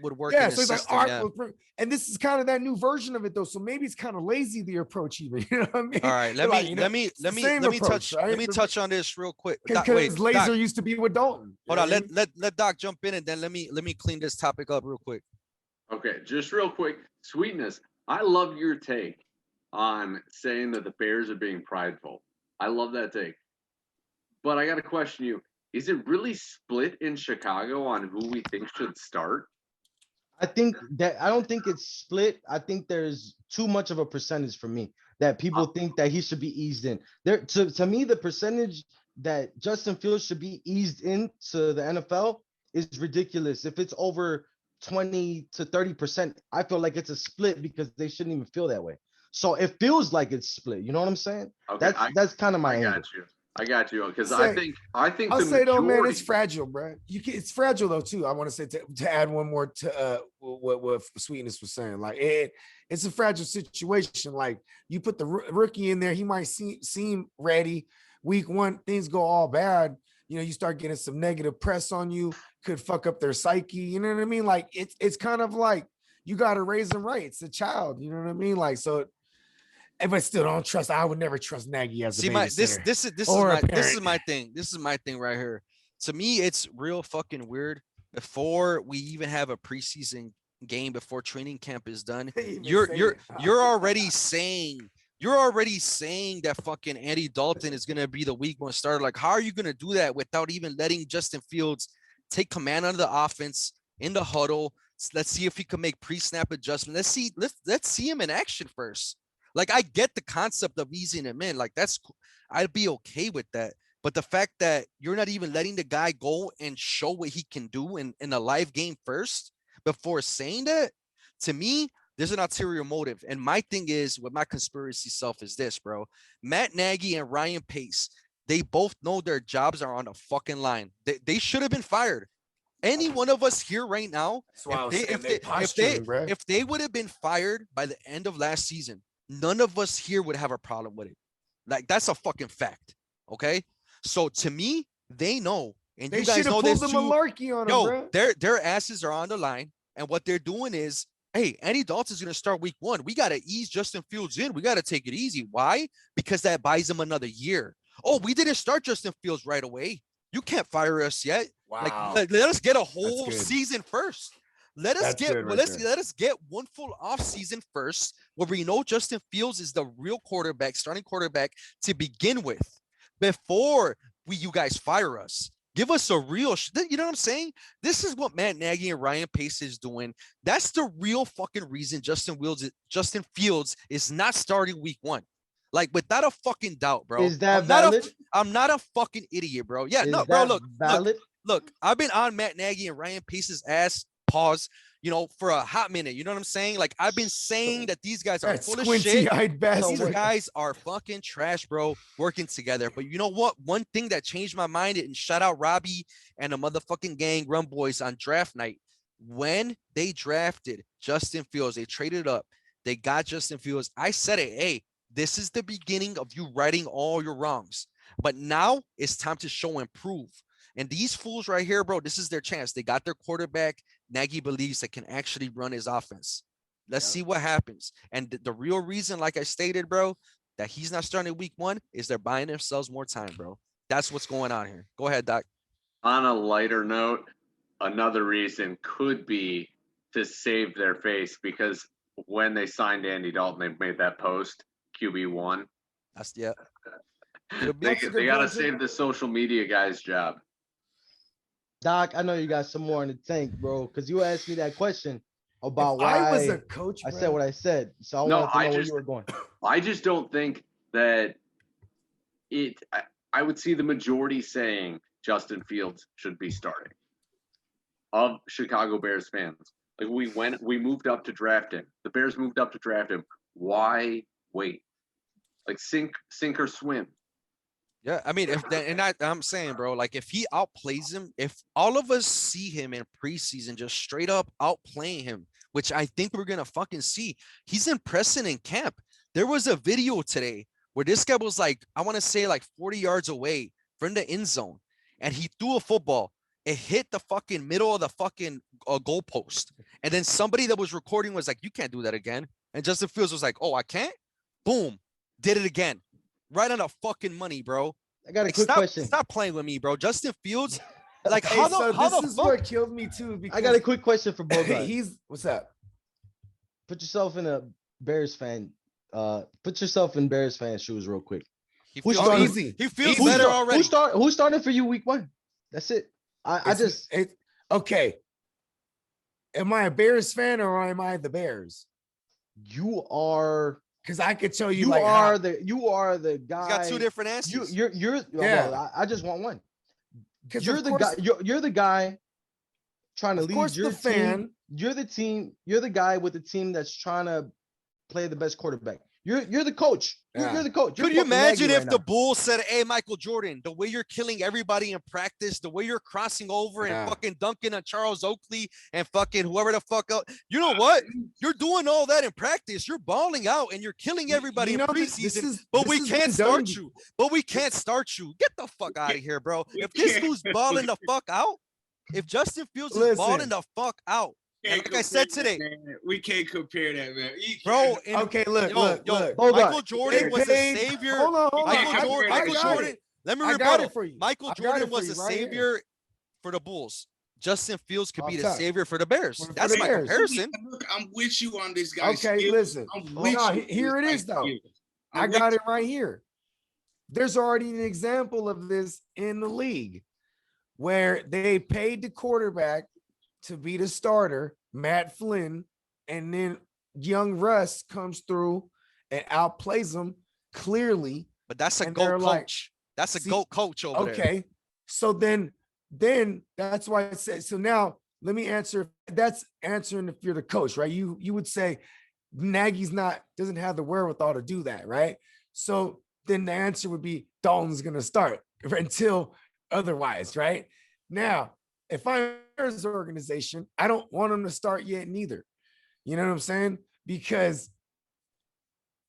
would work. Yeah, so he's like, all right, and this is kind of that new version of it though. So maybe it's kind of lazy the approach, even. You know what I mean? All right, let me touch on this real quick. Because Laser used to be with Dalton. Hold on, let Doc jump in, and then let me clean this topic up real quick. Okay, just real quick, Sweetness. I love your take on saying that the Bears are being prideful. I love that take. But I got to question you. is it really split in Chicago on who we think should start? I don't think it's split. I think there's too much of a percentage for me that people think that he should be eased in. To me, the percentage that Justin Fields should be eased into the NFL is ridiculous. If it's over 20 to 30%, I feel like it's a split because they shouldn't even feel that way. So it feels like it's split. You know what I'm saying? Okay, That's kind of my angle. I got you because Say- I think I'll the say though, man, it's majority- fragile, bro. It's fragile though too. I want to say to add one more to what Sweetness was saying. Like it's a fragile situation. Like you put the rookie in there, he might seem ready. Week 1, things go all bad. You know, you start getting some negative press on you, could fuck up their psyche. You know what I mean? Like it's kind of like you got to raise them right. It's a child. You know what I mean? Like so. If I still don't trust, I would never trust Nagy as a babysitter. This is my thing. This is my thing right here. To me, it's real fucking weird. Before we even have a preseason game, before training camp is done, you're already saying that fucking Andy Dalton is gonna be the week 1 starter. Like, how are you gonna do that without even letting Justin Fields take command of the offense in the huddle? Let's see if he can make pre-snap adjustments. Let's see him in action first. Like, I get the concept of easing him in. Like, that's cool. I'd be okay with that. But the fact that you're not even letting the guy go and show what he can do in a live game first before saying that, to me, there's an ulterior motive. And my thing is, with my conspiracy self is this, bro. Matt Nagy and Ryan Pace, they both know their jobs are on the fucking line. They should have been fired. Any one of us here right now, if they would have been fired by the end of last season, none of us here would have a problem with it. Like, that's a fucking fact. Okay. So to me, they know, and they you guys know this too. Malarkey on Yo, their asses are on the line, and what they're doing is, hey, Andy Dalton's gonna start week 1. We gotta ease Justin Fields in. We gotta take it easy. Why? Because that buys them another year. Oh, we didn't start Justin Fields right away. You can't fire us yet. Wow. Like, let us get a whole season first. Let us let us get one full off season first, where we know Justin Fields is the real quarterback, starting quarterback to begin with, before you guys fire us. Give us a real, you know what I'm saying? This is what Matt Nagy and Ryan Pace is doing. That's the real fucking reason Justin Fields is not starting week 1. Like, without a fucking doubt, bro. Is that valid? I'm not a fucking idiot, bro. Yeah, no, bro. Look. I've been on Matt Nagy and Ryan Pace's ass. Pause. You know, for a hot minute. You know what I'm saying? Like, I've been saying that these guys are full of shit. These guys are fucking trash, bro, working together. But you know what? One thing that changed my mind, and shout out Robbie and the motherfucking gang Run Boys on draft night. When they drafted Justin Fields, they traded up. They got Justin Fields. I said it, hey, this is the beginning of you righting all your wrongs. But now it's time to show and prove. And these fools right here, bro, this is their chance. They got their quarterback. Nagy believes that can actually run his offense. Let's see what happens. And the real reason, like I stated, bro, that he's not starting week 1 is they're buying themselves more time, bro. That's what's going on here. Go ahead, Doc. On a lighter note, another reason could be to save their face, because when they signed Andy Dalton, they made that post QB1. That's yeah. They got to save the social media guy's job. Doc, I know you got some more in the tank, bro, because you asked me that question about why I was a coach. I said what I said, so I wanted to know where you were going. I just don't think that it. I would see the majority saying Justin Fields should be starting of Chicago Bears fans. Like, we moved up to draft him. The Bears moved up to draft him. Why wait? Like, sink or swim. Yeah, I mean, I'm saying, bro, like, if he outplays him, if all of us see him in preseason just straight up outplaying him, which I think we're gonna fucking see, he's impressing in camp. There was a video today where this guy was like, I want to say like 40 yards away from the end zone, and he threw a football. It hit the fucking middle of the fucking goalpost, and then somebody that was recording was like, "You can't do that again." And Justin Fields was like, "Oh, I can't." Boom, did it again. Right on the fucking money, bro. I got a quick question. Stop playing with me, bro. Justin Fields, like, Hey, how so the this is fuck? what killed me too. Because I got a quick question for Bogard. What's up? Put yourself in a Bears fan. Put yourself in Bears fan shoes real quick. He Who's feels starting? Easy. He feels Easy. better already. Who's starting for you week 1? That's it. I just okay. Am I a Bears fan or am I the Bears? you are Because I could tell you, you like are the guy. He's got two different answers. You're Yeah. well, I just want one. because You're the guy. You're the guy trying to Of lead course, your the fan. team. You're the team. You're the guy with the team that's trying to play the best quarterback. You're the coach. Yeah. You're the coach. You're Could you fucking imagine Nagy if right the now. Bulls said, "Hey, Michael Jordan, the way you're killing everybody in practice, the way you're crossing over Yeah. and fucking dunking on Charles Oakley and fucking whoever the fuck else, you know what? You're doing all that in practice. You're balling out and you're killing everybody You in know, preseason, but we can't start you. But we can't start you. Get the fuck out of here, bro. If this dude's balling the fuck out, if Justin Fields is balling Listen. the fuck out, and Can't like I said compare that, today, man. We can't compare that, man. You bro. can't- And Okay, look, yo, look, yo, look. Bogart, Michael Jordan was a paid- savior. Hold on. Michael Jordan. Let me I got rebuttal. it for you. Michael I got Jordan it for was you a right here. savior for the Bulls. Justin Fields could be the Off top. savior for the Bears. For That's the my Bears. comparison. Look, I'm with you on this, guys. Okay, listen. I'm Well, with no, you. here it is, though. I got it right here. There's already an example of this in the league where they paid the quarterback to be the starter, Matt Flynn, and then young Russ comes through and outplays him clearly. But that's a And they're GOAT like, coach. That's a see, GOAT coach over there. Okay. So then that's why I said, so now let me answer. That's answering if you're the coach, right? You would say Nagy's doesn't have the wherewithal to do that, right? So then the answer would be Dalton's gonna start until otherwise, right? Now, if I'm his organization, I don't want him to start yet neither. You know what I'm saying? Because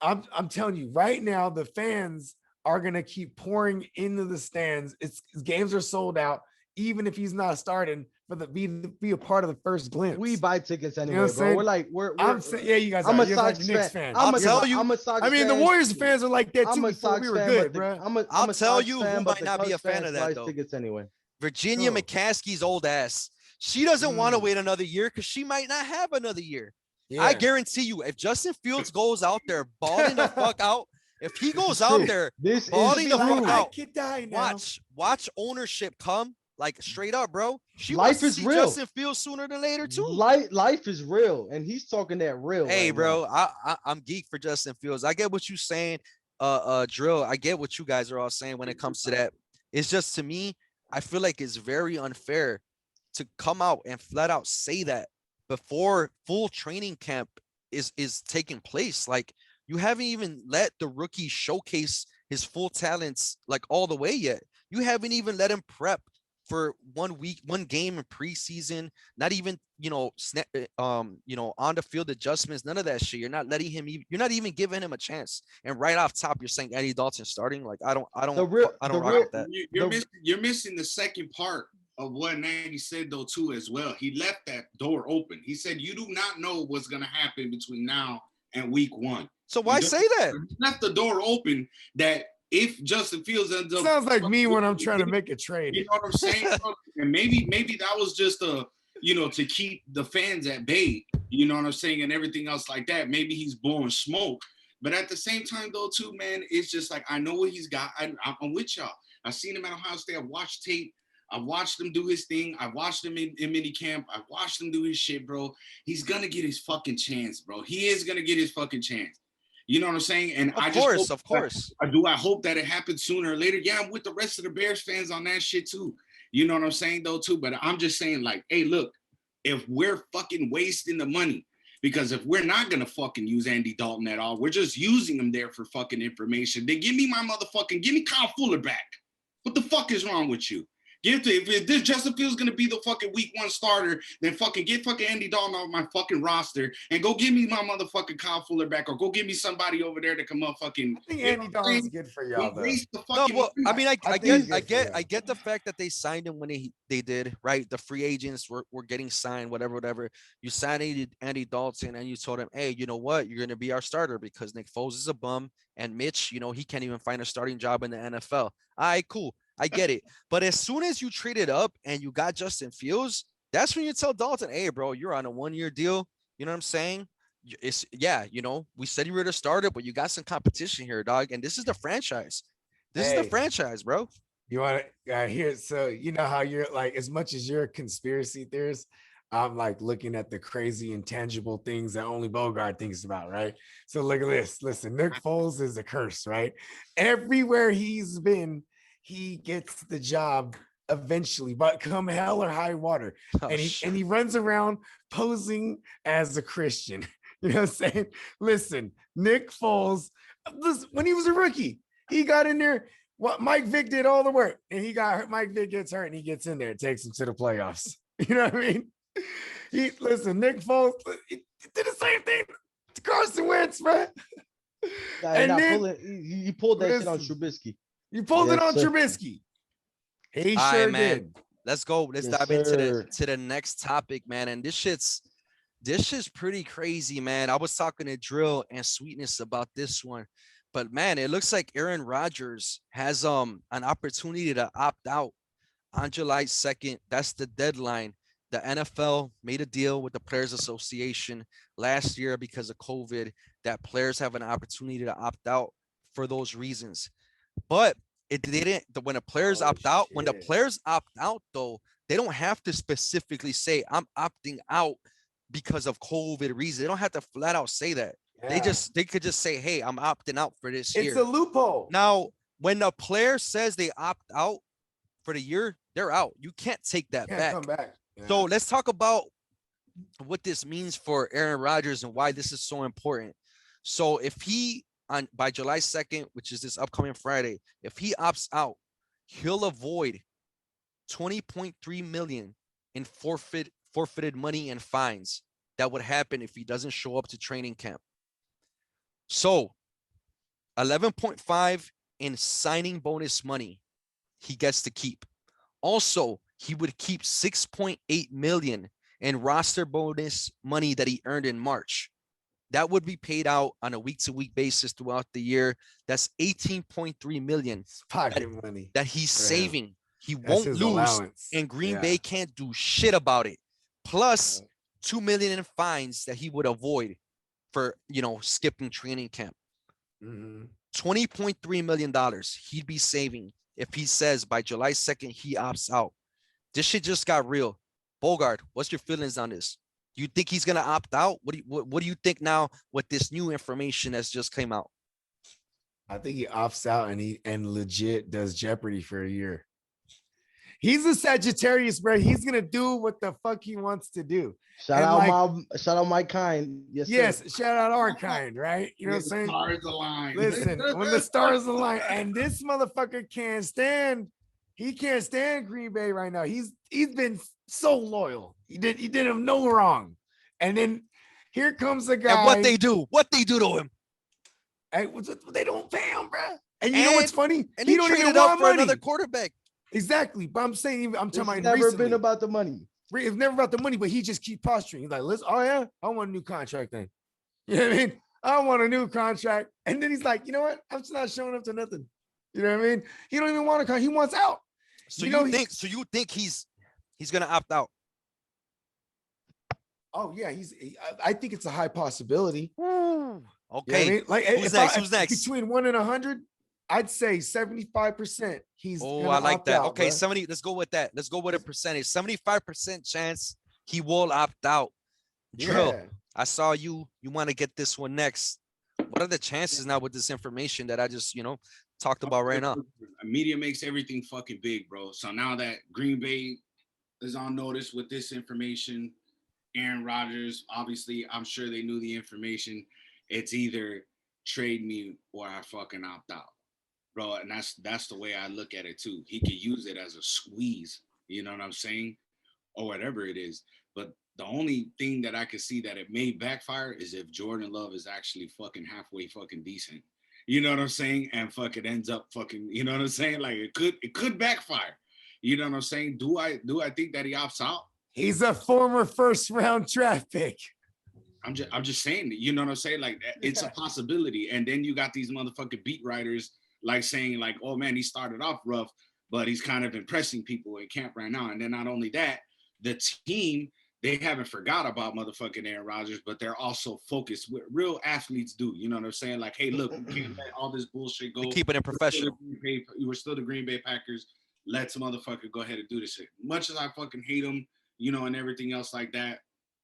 I'm telling you right now, the fans are gonna keep pouring into the stands. Games are sold out, even if he's not starting for be a part of the first glimpse. We buy tickets anyway, what I'm bro. saying? We're like we're. I'm saying, yeah, you guys I'm are. a You're like Sox Knicks fan. fan. I'll tell you. I'm a Sox I mean, the fan. Warriors fans are like that too I'm a before Sox we were fan, good, but bro. I'll a tell Sox you fan, who but might the not be Cubs a fan fans of that, buys though. tickets anyway. Virginia Who? McCaskey's old ass. She doesn't want to wait another year because she might not have another year. I Yeah. guarantee you, if Justin Fields goes out there balling the fuck out, if he goes It's out true. there This balling is the fuck true. out, I could die now. watch ownership come like straight up, bro. She Life wants to is see real. Justin Fields sooner than later too. Life is real, and he's talking that real. Hey, right bro, now. I'm geek for Justin Fields. I get what you're saying, Drill. I get what you guys are all saying when it comes to that. It's just, to me, I feel like it's very unfair to come out and flat out say that before full training camp is taking place. Like, you haven't even let the rookie showcase his full talents like all the way yet. You haven't even let him prep for 1 week, one game in preseason, not even, on the field adjustments, none of that shit. You're not letting him, you're not even giving him a chance. And right off top, you're saying Andy Dalton starting. Like, I don't rock with that. You're missing the second part of what Nagy said though too as well. He left that door open. He said, "You do not know what's going to happen between now and week 1." So why say that? He left the door open that if Justin Fields ends up, Sounds like me when I'm trying to make a trade. you know what I'm saying? And maybe that was just to keep the fans at bay, you know what I'm saying, and everything else like that. Maybe he's blowing smoke. But at the same time, though, too, man, it's just like, I know what he's got. I'm with y'all. I've seen him at Ohio State. I've watched tape. I've watched him do his thing. I've watched him in mini camp. I've watched him do his shit, bro. He's going to get his fucking chance, bro. He is going to get his fucking chance. You know what I'm saying? And Of course. Do I hope that it happens sooner or later? Yeah, I'm with the rest of the Bears fans on that shit, too. You know what I'm saying, though, too? But I'm just saying, like, hey, look, if we're fucking wasting the money, because if we're not going to fucking use Andy Dalton at all, we're just using him there for fucking information, then give me Kyle Fuller back. What the fuck is wrong with you? If this Justin Fields going to be the fucking week 1 starter, then fucking get fucking Andy Dalton off my fucking roster and go give me my motherfucking Kyle Fuller back, or go give me somebody over there to come up fucking. I think Andy Dalton's good for y'all, though. No, well, I mean, I think get the fact that they signed him when they did, right? The free agents were getting signed, whatever. You signed Andy Dalton and you told him, hey, you know what? You're going to be our starter because Nick Foles is a bum and Mitch, he can't even find a starting job in the NFL. All right, cool. I get it. But as soon as you traded up and you got Justin Fields, that's when you tell Dalton, hey, bro, you're on a 1-year deal. You know what I'm saying? We said you were the starter, but you got some competition here, dog. And this is the franchise. This is the franchise, bro. You want to hear? So you know how you're like, as much as you're a conspiracy theorist, I'm like looking at the crazy intangible things that only Bogart thinks about, right? So look at this. Listen, Nick Foles is a curse, right? Everywhere he's been, he gets the job eventually, but come hell or high water, Oh, and he runs around posing as a Christian. You know what I'm saying? Listen, Nick Foles, listen, when he was a rookie, he got in there. What Mike Vick did all the work, and he got hurt. Mike Vick gets hurt, and he gets in there, and takes him to the playoffs. You know what I mean? Nick Foles he did the same thing to Carson Wentz, man. And then he pulled that shit on Trubisky. You pulled it on sir. Trubisky. He All sure right, man. did. Let's go. Let's Yes, dive into sir. the next topic, man. And this shit's pretty crazy, man. I was talking to Drill and Sweetness about this one. But man, it looks like Aaron Rodgers has an opportunity to opt out on July 2nd. That's the deadline. The NFL made a deal with the Players Association last year because of COVID that players have an opportunity to opt out for those reasons. But it didn't. When the players opt out, when the players opt out, though, they don't have to specifically say I'm opting out because of COVID reasons. They don't have to flat out say that. Yeah. They could just say, hey, I'm opting out for this year. It's a loophole. Now, when the player says they opt out for the year, they're out. You can't take that back. Come back. Yeah. So let's talk about what this means for Aaron Rodgers and why this is so important. So if he by July 2nd, which is this upcoming Friday, if he opts out, he'll avoid $20.3 million in forfeited money and fines that would happen if he doesn't show up to training camp. So 11.5 in signing bonus money he gets to keep. Also, he would keep 6.8 million in roster bonus money that he earned in March. That would be paid out on a week-to-week basis throughout the year. That's 18.3 million pocket money that he's saving. He That's won't his lose, allowance. and Green Bay can't do shit about it. Plus 2 million in fines that he would avoid for, skipping training camp. $20.3 million he'd be saving if he says by July 2nd he opts out. This shit just got real. Bogard, what's your feelings on this? Do you think he's gonna opt out? What do you think now with this new information that's just came out? I think he opts out and legit does Jeopardy for a year. He's a Sagittarius, bro. He's gonna do what the fuck he wants to do. Shout out my kind. Yes, shout out our kind, right? You know what I'm saying? Stars align. Listen, when the stars align, and this motherfucker can't stand Green Bay right now. He's been so loyal. He did him no wrong. And then here comes a guy. And what they do to him. They don't pay him, bro. And you know what's funny? And he don't traded even up want for money. another quarterback. Exactly. But I'm saying, I'm talking about never recently. been about the money. It's never about the money, but he just keep posturing. He's like, listen, oh yeah, I want a new contract then. You know what I mean? I want a new contract. And then he's like, you know what? I'm just not showing up to nothing. You know what I mean? He don't even want a contract. He wants out. So you think he's gonna opt out? Oh yeah, I think it's a high possibility. Okay. You know what I mean? Like Who's next? Between 1 and 100, I'd say 75%. I like that. Out, okay, bro. 70. Let's go with that. Let's go with a percentage. 75% chance he will opt out. Drill. Yeah. I saw you. You want to get this one next. What are the chances now with this information that I just, talked about right now? Media makes everything fucking big, bro. So now that Green Bay is on notice with this information, Aaron Rodgers, obviously, I'm sure they knew the information. It's either trade me or I fucking opt out, bro. And that's the way I look at it too. He could use it as a squeeze, you know what I'm saying, or whatever it is. But the only thing that I could see that it may backfire is if Jordan Love is actually fucking halfway fucking decent. You know what I'm saying? And fucking ends up fucking, you know what I'm saying? Like it could backfire. You know what I'm saying? Do I think that he opts out? He's a former first round draft pick. I'm just saying that, you know what I'm saying? Like it's a possibility. And then you got these motherfucking beat writers like saying like, oh man, he started off rough, but he's kind of impressing people in camp right now. And then not only that, the team they haven't forgot about motherfucking Aaron Rodgers, but they're also focused. What real athletes do, you know what I'm saying? Like, hey, look, we can't let all this bullshit go. Keeping it professional. We're still the Green Bay Packers. Let's motherfucker go ahead and do this shit. Much as I fucking hate them, you know, and everything else like that,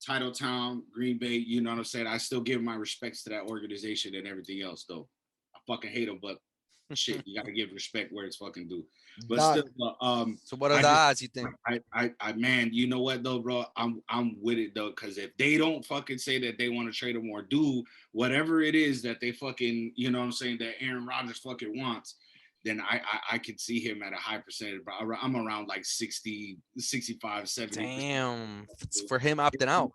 Title Town, Green Bay, you know what I'm saying? I still give my respects to that organization and everything else, though. I fucking hate them, but shit, you gotta give respect where it's fucking due. But still, so what are the odds you think? I man, you know what though, bro? I'm with it though, because if they don't fucking say that they want to trade him or do whatever it is that they fucking, you know what I'm saying, that Aaron Rodgers fucking wants, then I could see him at a high percentage. But I'm around like 60, 65, 70. Damn, for him opting out.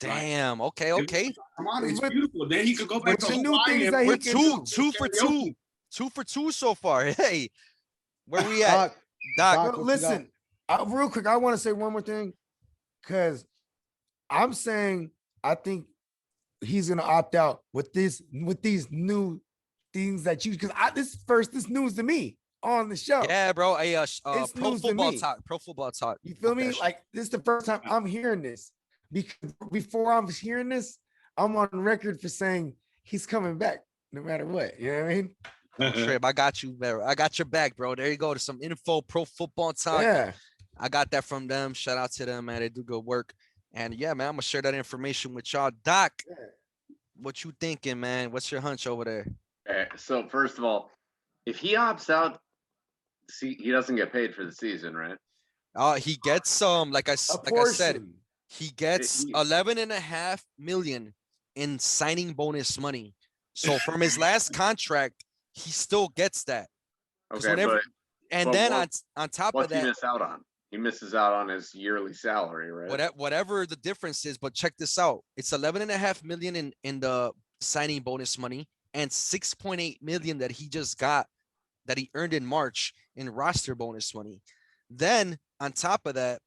Damn. Okay. Come on, it's beautiful. Then he could go back to Hawaii. We're two for two. 2 for 2 so far. Hey, where we at? Doc, listen, real quick, I want to say one more thing, because I'm saying I think he's gonna opt out with these new things that you, because this news to me on the show. Yeah, bro. Pro football talk. You feel me? Like, this is the first time I'm hearing this, because before I was hearing this, I'm on record for saying he's coming back no matter what. You know what I mean? Trip, I got you, bro. I got your back, bro. There you go. To some info, Pro Football Talk. Yeah, I got that from them. Shout out to them, man. They do good work. And yeah, man, I'm gonna share that information with y'all. Doc, what you thinking, man? What's your hunch over there? So first of all, if he opts out, he doesn't get paid for the season, right? He gets like I said, he gets 11.5 million in signing bonus money. So from his last contract, he still gets that. Okay, on top of that, he miss out on? He misses out on his yearly salary, right? Whatever the difference is, but check this out. It's 11.5 million in the signing bonus money and 6.8 million that he just got, that he earned in March in roster bonus money. Then on top of that,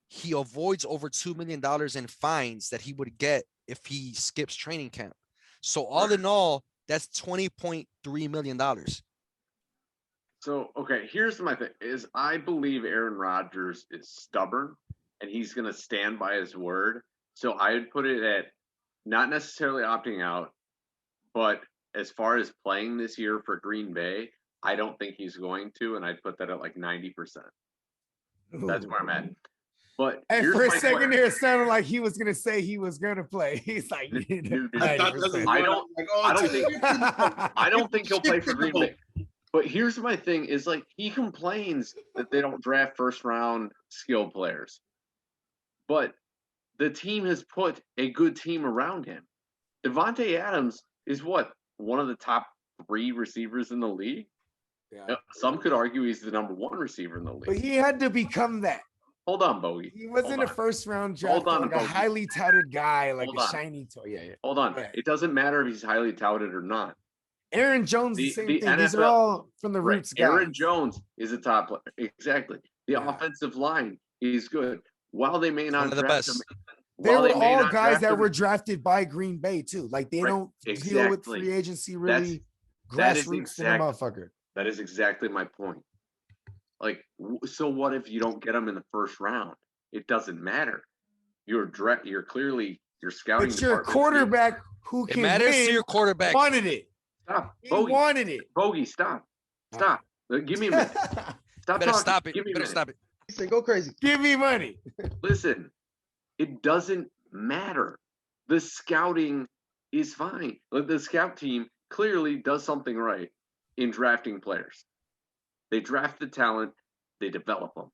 he avoids over $2 million in fines that he would get if he skips training camp. So all in all, that's $20.3 million. So, okay, here's my thing is I believe Aaron Rodgers is stubborn and he's going to stand by his word. So I would put it at not necessarily opting out, but as far as playing this year for Green Bay, I don't think he's going to, and I'd put that at like 90%. That's where I'm at. But for a second there, it sounded like he was gonna say he was gonna play. He's like, I don't think he'll play for Green Bay. But here's my thing: is like he complains that they don't draft first round skill players, but the team has put a good team around him. Devontae Adams is one of the top 3 receivers in the league. Yeah. Some could argue he's the number 1 receiver in the league. But he had to become that. Hold on, Bogey. He wasn't a first round draft, like a highly touted guy, like a shiny toy. Yeah. Hold on. Yeah. It doesn't matter if he's highly touted or not. Aaron Jones, the same thing. These are all from the roots guys. Aaron Jones is a top player. Exactly. The offensive line is good. While they may not draft him, they were all guys that were drafted by Green Bay too. Like they don't deal with free agency really. Grassroots to the motherfucker. That is exactly my point. Like, so what if you don't get them in the first round? It doesn't matter. You're clearly your scouting. It's your quarterback who can matters to your quarterback. Wanted it. Stop. He wanted it. Bogey, stop. Stop. Give me a minute. Stop. Better stop it. Better stop it. He said, "Go crazy. Give me money." Listen, it doesn't matter. The scouting is fine. The scout team clearly does something right in drafting players. They draft the talent, they develop them.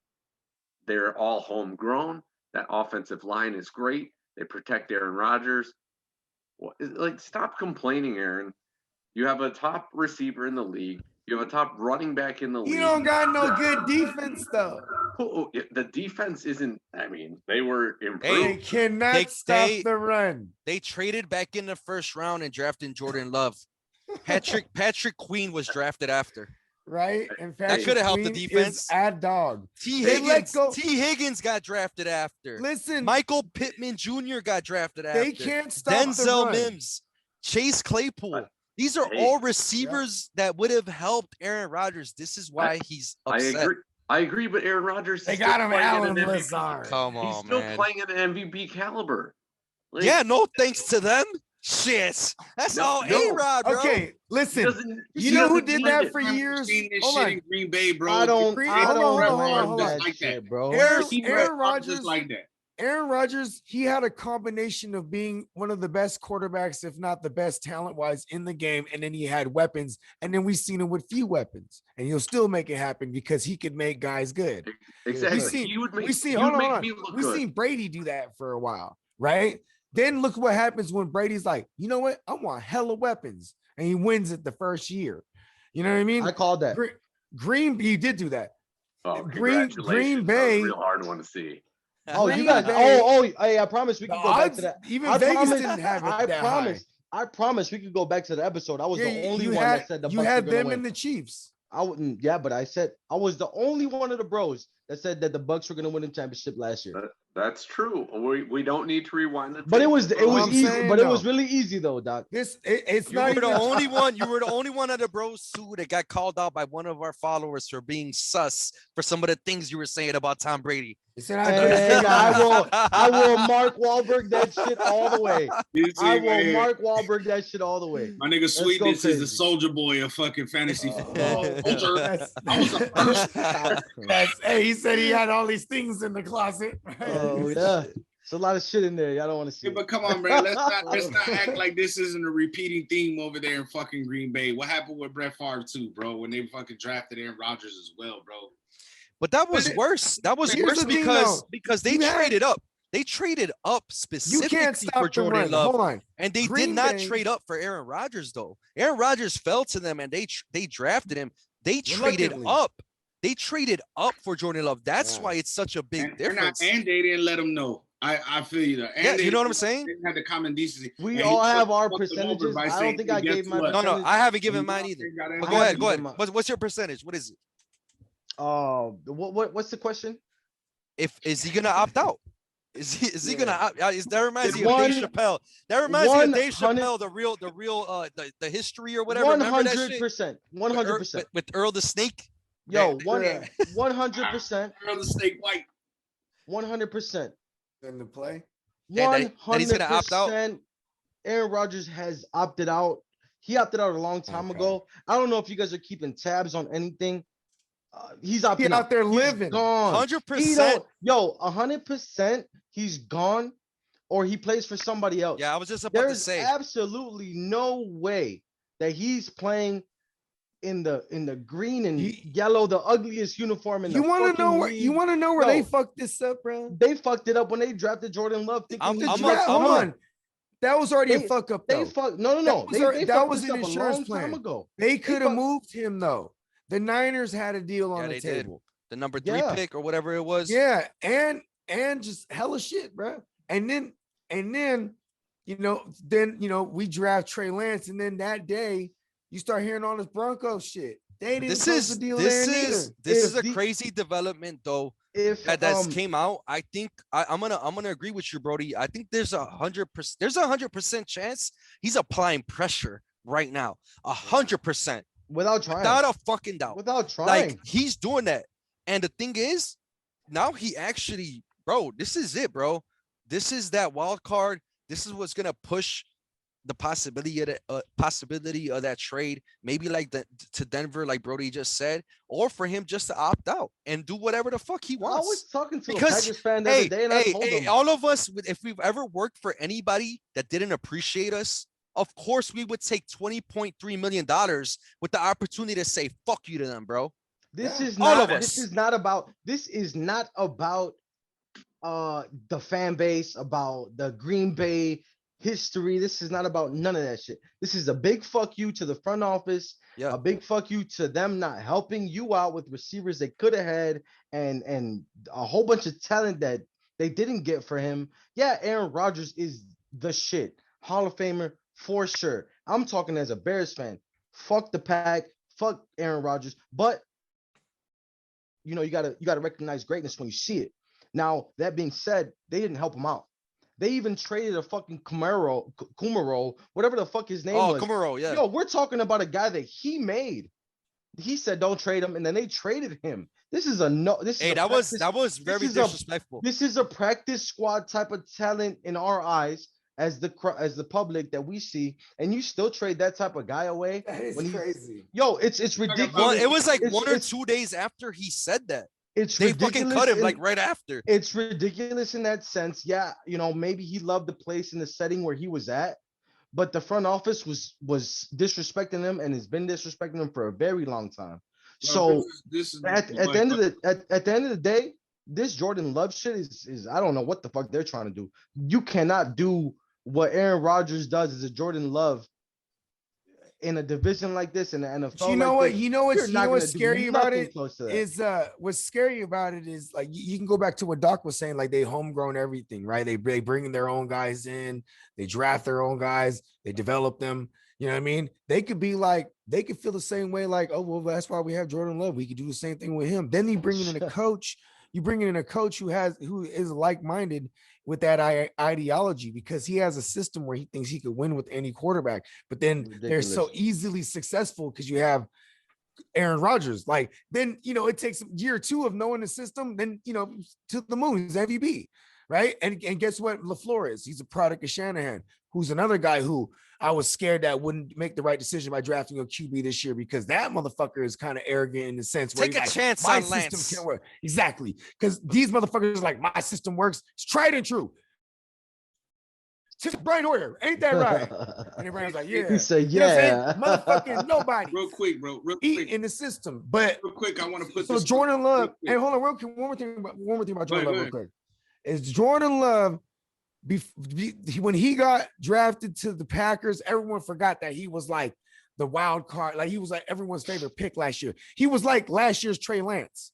They're all homegrown. That offensive line is great. They protect Aaron Rodgers. Like, stop complaining, Aaron. You have a top receiver in the league. You have a top running back in the league. You don't got no good defense, though. The defense isn't, I mean, they were improved. They cannot stop the run. They traded back in the first round and drafted Jordan Love. Patrick Queen was drafted after. Right? And that could have helped the defense. Ad dog. T. Higgins got drafted after. Listen. Michael Pittman Jr. got drafted after. They can't stop Denzel the run. Mims. Chase Claypool. These are all receivers that would have helped Aaron Rodgers. This is why he's upset. I agree, but Aaron Rodgers They is got still him playing at Allen an MVP. Lazard. Come He's on, still man. playing at an MVP caliber. Like, Yeah, no thanks to them. Shit. That's all A-Rod, bro. Okay, he listen. doesn't. You he know who doesn't did need that it. for years? Seen this Hold shit on. in Green Bay, bro. I don't Hold blame on. that Like shit, that. bro. Aaron Rodgers, just like that. Aaron Rodgers, he had a combination of being one of the best quarterbacks, if not the best talent-wise in the game, and then he had weapons, and then we've seen him with few weapons, and he'll still make it happen because he could make guys good. Exactly. We've seen Brady do that for a while, right? Then look what happens when Brady's like, you know what? I want hella weapons, and he wins it the first year. You know what I mean? I called that. Green, he did do that. Oh, Green congratulations. Bay- That was a real hard one to see. Oh, you Green guys. Bay- Hey, I promise we The can go back odds, to that. even I Vegas promise- didn't have it I that promise. high. I promise we could go back to the episode. I was the only you one had, that said the you Bucks had were gonna them win. and the Chiefs. I wouldn't. Yeah, but I said I was the only one of the bros that said that the Bucks were gonna win the championship last year. That's true. We don't need to rewind the. But it was I'm easy. saying, But it no. was really easy though, Doc. It's You not were the even only one. You were the only one of the bros too that got called out by one of our followers for being sus for some of the things you were saying about Tom Brady. And I will Mark Wahlberg that shit all the way. I will Mark Wahlberg that shit all the way. My nigga go Sweetness is the crazy. soldier boy of fucking fantasy football. Hey, he said he had all these things in the closet. Oh yeah, it's a lot of shit in there. Y'all don't want to see. Yeah, but come on, man. Let's not act like this isn't a repeating theme over there in fucking Green Bay. What happened with Brett Favre too, bro? When they fucking drafted Aaron Rodgers as well, bro. But that was worse. That was Here's worse the thing, because they traded up. They traded up You specifically can't stop for the Jordan run. Love, Hold on. and they Green did not Bay- trade up for Aaron Rodgers though. Aaron Rodgers fell to them, and they drafted him. They traded Reluctantly. up. They traded up for Jordan Love. That's Yeah. why it's such a big And difference. they didn't let him know. I feel you there. And Yeah, they- you know what I'm saying? They had the common decency. We And all he have our fucked them over percentages. by I don't saying, think I "Guess gave my what? No, percentage. I haven't given You mine know, either. they got But I go have ahead, to go give ahead. my- What's your percentage? What is it? What's the question? Is he gonna opt out? Is he gonna opt out? That reminds me of One- Dave Chappelle. That reminds me of Dave 100 Chappelle, the history or whatever. Remember that shit? 100%. 100%. With Earl the Snake. Yo, Yeah. 100%. Earl the Snake White. 100%. In the play. that he's gonna opt out? 100%. Aaron Rodgers has opted out. He opted out a long time Okay. ago. I don't know if you guys are keeping tabs on anything. He's opting He out there living. Gone. 100%. 100%. He's gone, or he plays for somebody else. Yeah, I was just about to There's say. absolutely no way that he's playing in the green and yellow, the ugliest uniform in the You want to know fucking where league. you want to know where they No. fucked this up, bro? They fucked it up when they drafted Jordan Love. Thinking I'm Hold on. That was already a They- fuck up They though. fuck no. They That fucked was this an up a insurance long plan. time ago. They could have fuck- moved him though. The Niners had a deal on Yeah, the they did. table. The number 3 Yeah. pick or whatever it was. Yeah, and just hella shit, bro. And then we draft Trey Lance, and then that day you start hearing all this Broncos shit. They didn't close the deal there neither. This is If a the- crazy development though. If That's came out. I think I'm gonna agree with you, Brody. I think there's 100% chance he's applying pressure right now. 100%. without trying, Without a fucking doubt. without trying, Like he's doing that. And the thing is, now he actually, bro, this is it, bro. This is that wild card. This is what's gonna push the possibility of that trade, maybe like to Denver, like Brody just said, or for him just to opt out and do whatever the fuck he I wants. was talking to Because, a Packers fan the other day, and I told him, all of us, if we've ever worked for anybody that didn't appreciate us, of course we would take $20.3 million with the opportunity to say fuck you to them, bro. this is All not. of This us. is not about. This is not about the fan base, about the Green Bay history. This is not about none of that shit. This is a big fuck you to the front office. Yeah. A big fuck you to them not helping you out with receivers they could have had, and a whole bunch of talent that they didn't get for him. Yeah, Aaron Rodgers is the shit. Hall of Famer for sure. I'm talking as a Bears fan. Fuck the pack. Fuck Aaron Rodgers. But you gotta recognize greatness when you see it. Now, that being said, they didn't help him out. They even traded a fucking Kumaro, whatever the fuck his name was. Kumaro, yeah. Yo, we're talking about a guy that he made. he said don't trade him, and then they traded him. This is a no. This is that was very disrespectful. This is a practice squad type of talent in our eyes as the public that we see, and you still trade that type of guy away. That is crazy. Yo, it's ridiculous. It was like 1 or 2 days after he said that. They fucking cut him like right after. It's ridiculous in that sense. Yeah, maybe he loved the place and the setting where he was at, but the front office was disrespecting him and has been disrespecting him for a very long time. So this is at the end of the day, this Jordan Love shit is I don't know what the fuck they're trying to do. You cannot do what Aaron Rodgers does as a Jordan Love in a division like this in the NFL. You know what? You know what's scary about it is what's scary about it is like you can go back to what Doc was saying, like they homegrown everything, right? They bring their own guys in, they draft their own guys, they develop them. You know what I mean? They could be like, they could feel the same way, like, oh, well, that's why we have Jordan Love. We could do the same thing with him. Then you bring in a coach. You bring in a coach who is like-minded with that ideology, because he has a system where he thinks he could win with any quarterback. But then they're so easily successful because you have Aaron Rodgers. Like, then, it takes year or two of knowing the system, then, to the moon. He's MVP, right? And guess what LaFleur is? He's a product of Shanahan, who's another guy who I was scared that wouldn't make the right decision by drafting a QB this year, because that motherfucker is kind of arrogant in the sense where take a chance on Lance. Can't work. Exactly. Because these motherfuckers are like, my system works. It's tried and true. Brian Hoyer, ain't that right? And Brian's like, yeah. He said, yeah. Motherfucking nobody. Real quick, bro. Eat in the system. But real quick, I want to put so Jordan Love. Hey, hold on. One more thing about Jordan Love real quick. Is Jordan Love, when he got drafted to the Packers, everyone forgot that he was like the wild card. Like he was like everyone's favorite pick last year. He was like last year's Trey Lance.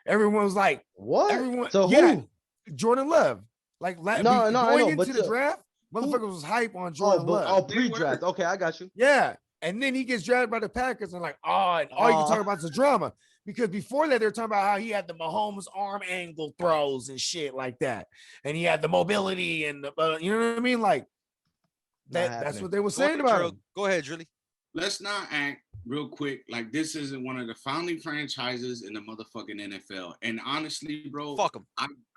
Everyone was like, what? Everyone, so who? Jordan Love. Like going into the draft, motherfuckers was hype on Jordan Love. Oh, pre-draft. Okay, I got you. Yeah. And then he gets drafted by the Packers and like, all you can talk about is the drama. Because before that, they were talking about how he had the Mahomes arm angle throws and shit like that. And he had the mobility and the, you know what I mean? Like, that's what they were saying about him. Go ahead, Julie. Let's not act real quick like this isn't one of the founding franchises in the motherfucking NFL. And honestly, bro, fuck them.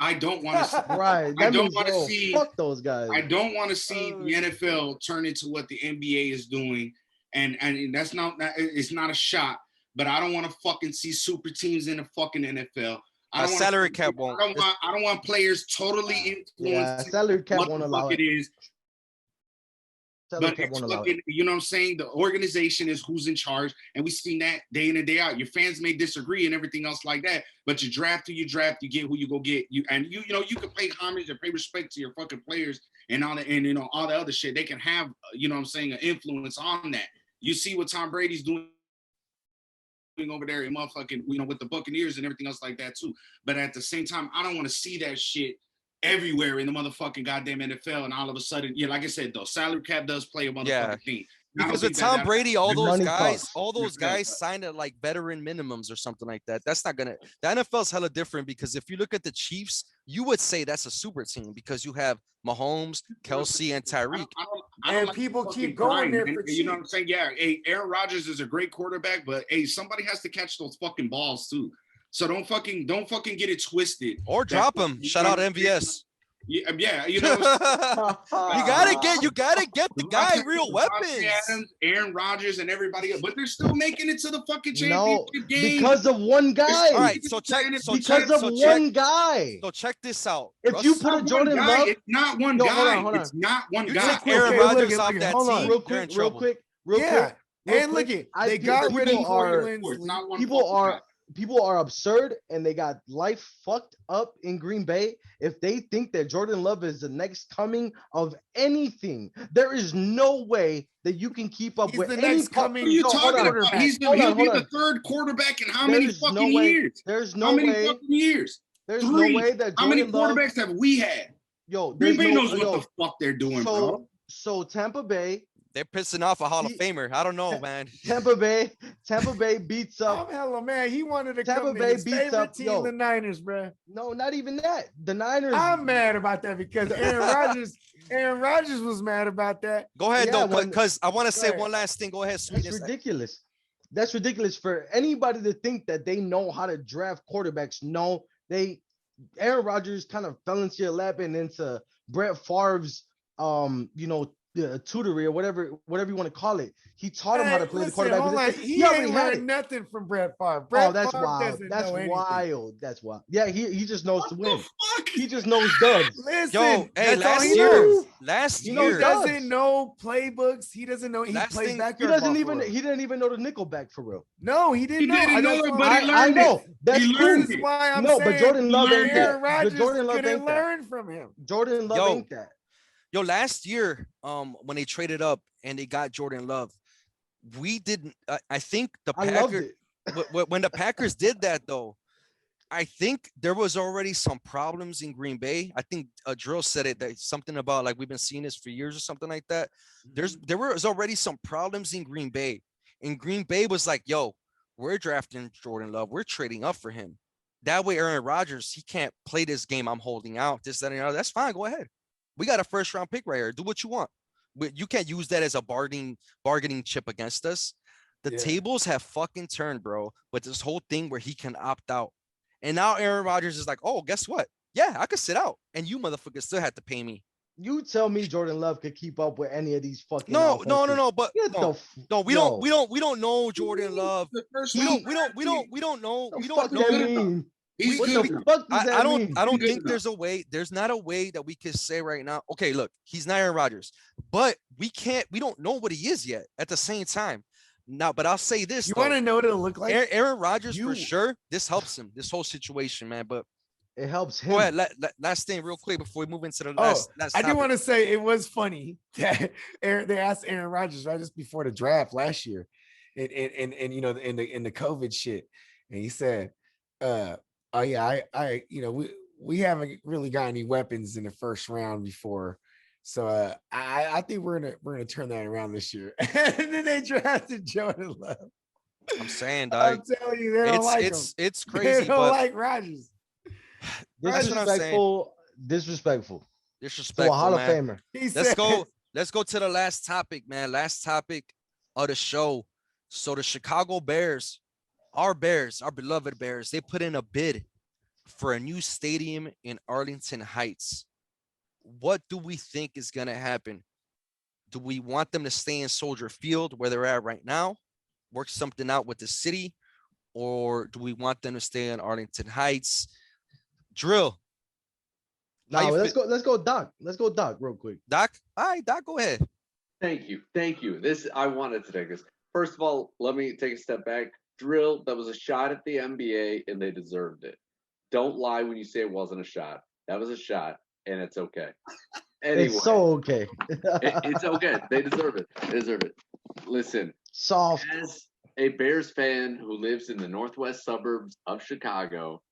I don't want to right. I don't want to see fuck those guys. I don't want to see the NFL turn into what the NBA is doing. And that's not, it's not a shot. But I don't want to fucking see super teams in the fucking NFL. Salary cap won't. I don't want players totally influenced. Yeah, salary cap won't allow it. But it's fucking, you know what I'm saying? The organization is who's in charge, and we've seen that day in and day out. Your fans may disagree and everything else like that, but you draft who you draft, you get who you go get. You can pay homage and pay respect to your fucking players and all the all the other shit. They can have, you know what I'm saying, an influence on that. You see what Tom Brady's doing over there in motherfucking, with the Buccaneers and everything else like that too. But at the same time, I don't want to see that shit everywhere in the motherfucking goddamn NFL. And all of a sudden, like I said, though, salary cap does play a motherfucking thing. Because with Tom Brady, all those guys signed at like veteran minimums or something like that. That's not gonna. The NFL's hella different, because if you look at the Chiefs, you would say that's a super team because you have Mahomes, Kelsey, and Tyreek. And like people keep going there for you know what I'm saying? Yeah. Hey, Aaron Rodgers is a great quarterback, but hey, somebody has to catch those fucking balls too. So don't fucking get it twisted. Or drop him. Shout out MVS. Yeah, you gotta get the guy real weapons. Adams, Aaron Rodgers, and everybody else, but they're still making it to the fucking championship game because of one guy. All right, so check one guy. So check this out. If you put a Jordan Love, it's not one guy. Hold on. It's not one guy. Take Aaron Rodgers off that team. Real quick. And look at they got rid of people are absurd, and they got life fucked up in Green Bay if they think that Jordan Love is the next coming of anything. There is no way that you can keep up with the any next coming. What are you talking about? He'll be the third quarterback in how many fucking years? There's no way. Fucking years? There's no way that Jordan how many quarterbacks have we had? Green Bay knows what the fuck they're doing, bro. So Tampa Bay. They're pissing off a Hall of Famer. I don't know, man. Tampa Bay beats up. Hell, man. He wanted to Tampa come Bay his beats up team, the Niners, bro. No, not even that. The Niners. I'm mad about that because Aaron Rodgers was mad about that. Go ahead, though, because I want to say one last thing. Go ahead, Sweetness. That's ridiculous. That's ridiculous for anybody to think that they know how to draft quarterbacks. No, Aaron Rodgers kind of fell into your lap and into Brett Favre's tutory or whatever you want to call it. He taught him how to play the quarterback position. He already had nothing from Brett Favre. That's wild. That's wild. That's wild. Yeah, he just knows to win. He just knows dubs. Listen, hey, last year, he doesn't know playbooks. He doesn't know. He plays back. He didn't even know the nickelback for real. No, he didn't know. I know. That's cool. Why I'm saying, but Jordan Love ain't Aaron that. Rodgers Jordan Love couldn't ain't that. learn from him. Jordan Love ain't that. Yo, last year, when they traded up and they got Jordan Love, we didn't. I think the Packers, when the Packers did that though, I think there was already some problems in Green Bay. I think Drill said it, that something about like we've been seeing this for years or something like that. There was already some problems in Green Bay, and Green Bay was like, "Yo, we're drafting Jordan Love. We're trading up for him. That way, Aaron Rodgers, he can't play this game. I'm holding out. This, that, and the other. That's fine. Go ahead. We got a first round pick right here. Do what you want. But you can't use that as a bargaining chip against us. The tables have fucking turned, bro. With this whole thing where he can opt out. And now Aaron Rodgers is like, oh, guess what? Yeah, I could sit out. And you motherfuckers still have to pay me. You tell me Jordan Love could keep up with any of these fucking No. But we don't know Jordan Love. We don't know. I don't think there's a way. There's not a way that we could say right now, okay, look, he's not Aaron Rodgers, but we don't know what he is yet at the same time. Now, but I'll say this. You want to know what it'll look like? Aaron Rodgers, for sure. This helps him, this whole situation, man. But it helps him. Go ahead. Last thing real quick before we move into the last I do want to say it was funny that they asked Aaron Rodgers right just before the draft last year and in the COVID shit. And he said, oh yeah, we haven't really got any weapons in the first round before, so I think we're gonna turn that around this year. And then they drafted Jordan Love. I'm saying, dog. I'm telling you, they don't like him. It's crazy. They don't like Rodgers. Disrespectful. To a Hall of Famer. Famer. Let's go to the last topic, man. Last topic of the show. So the Chicago Bears, our beloved Bears, they put in a bid for a new stadium in Arlington Heights. What do we think is going to happen? Do we want them to stay in Soldier Field where they're at right now, work something out with the city, or do we want them to stay in Arlington Heights? Drill. Let's go, Doc. Let's go, Doc, real quick. Doc? All right, Doc, go ahead. Thank you. I wanted to take this. First of all, let me take a step back. Drill, that was a shot at the NBA, and they deserved it. Don't lie when you say it wasn't a shot. That was a shot, and it's okay. Anyway, it's so okay. It's okay. They deserve it. Listen, soft. As a Bears fan who lives in the northwest suburbs of Chicago,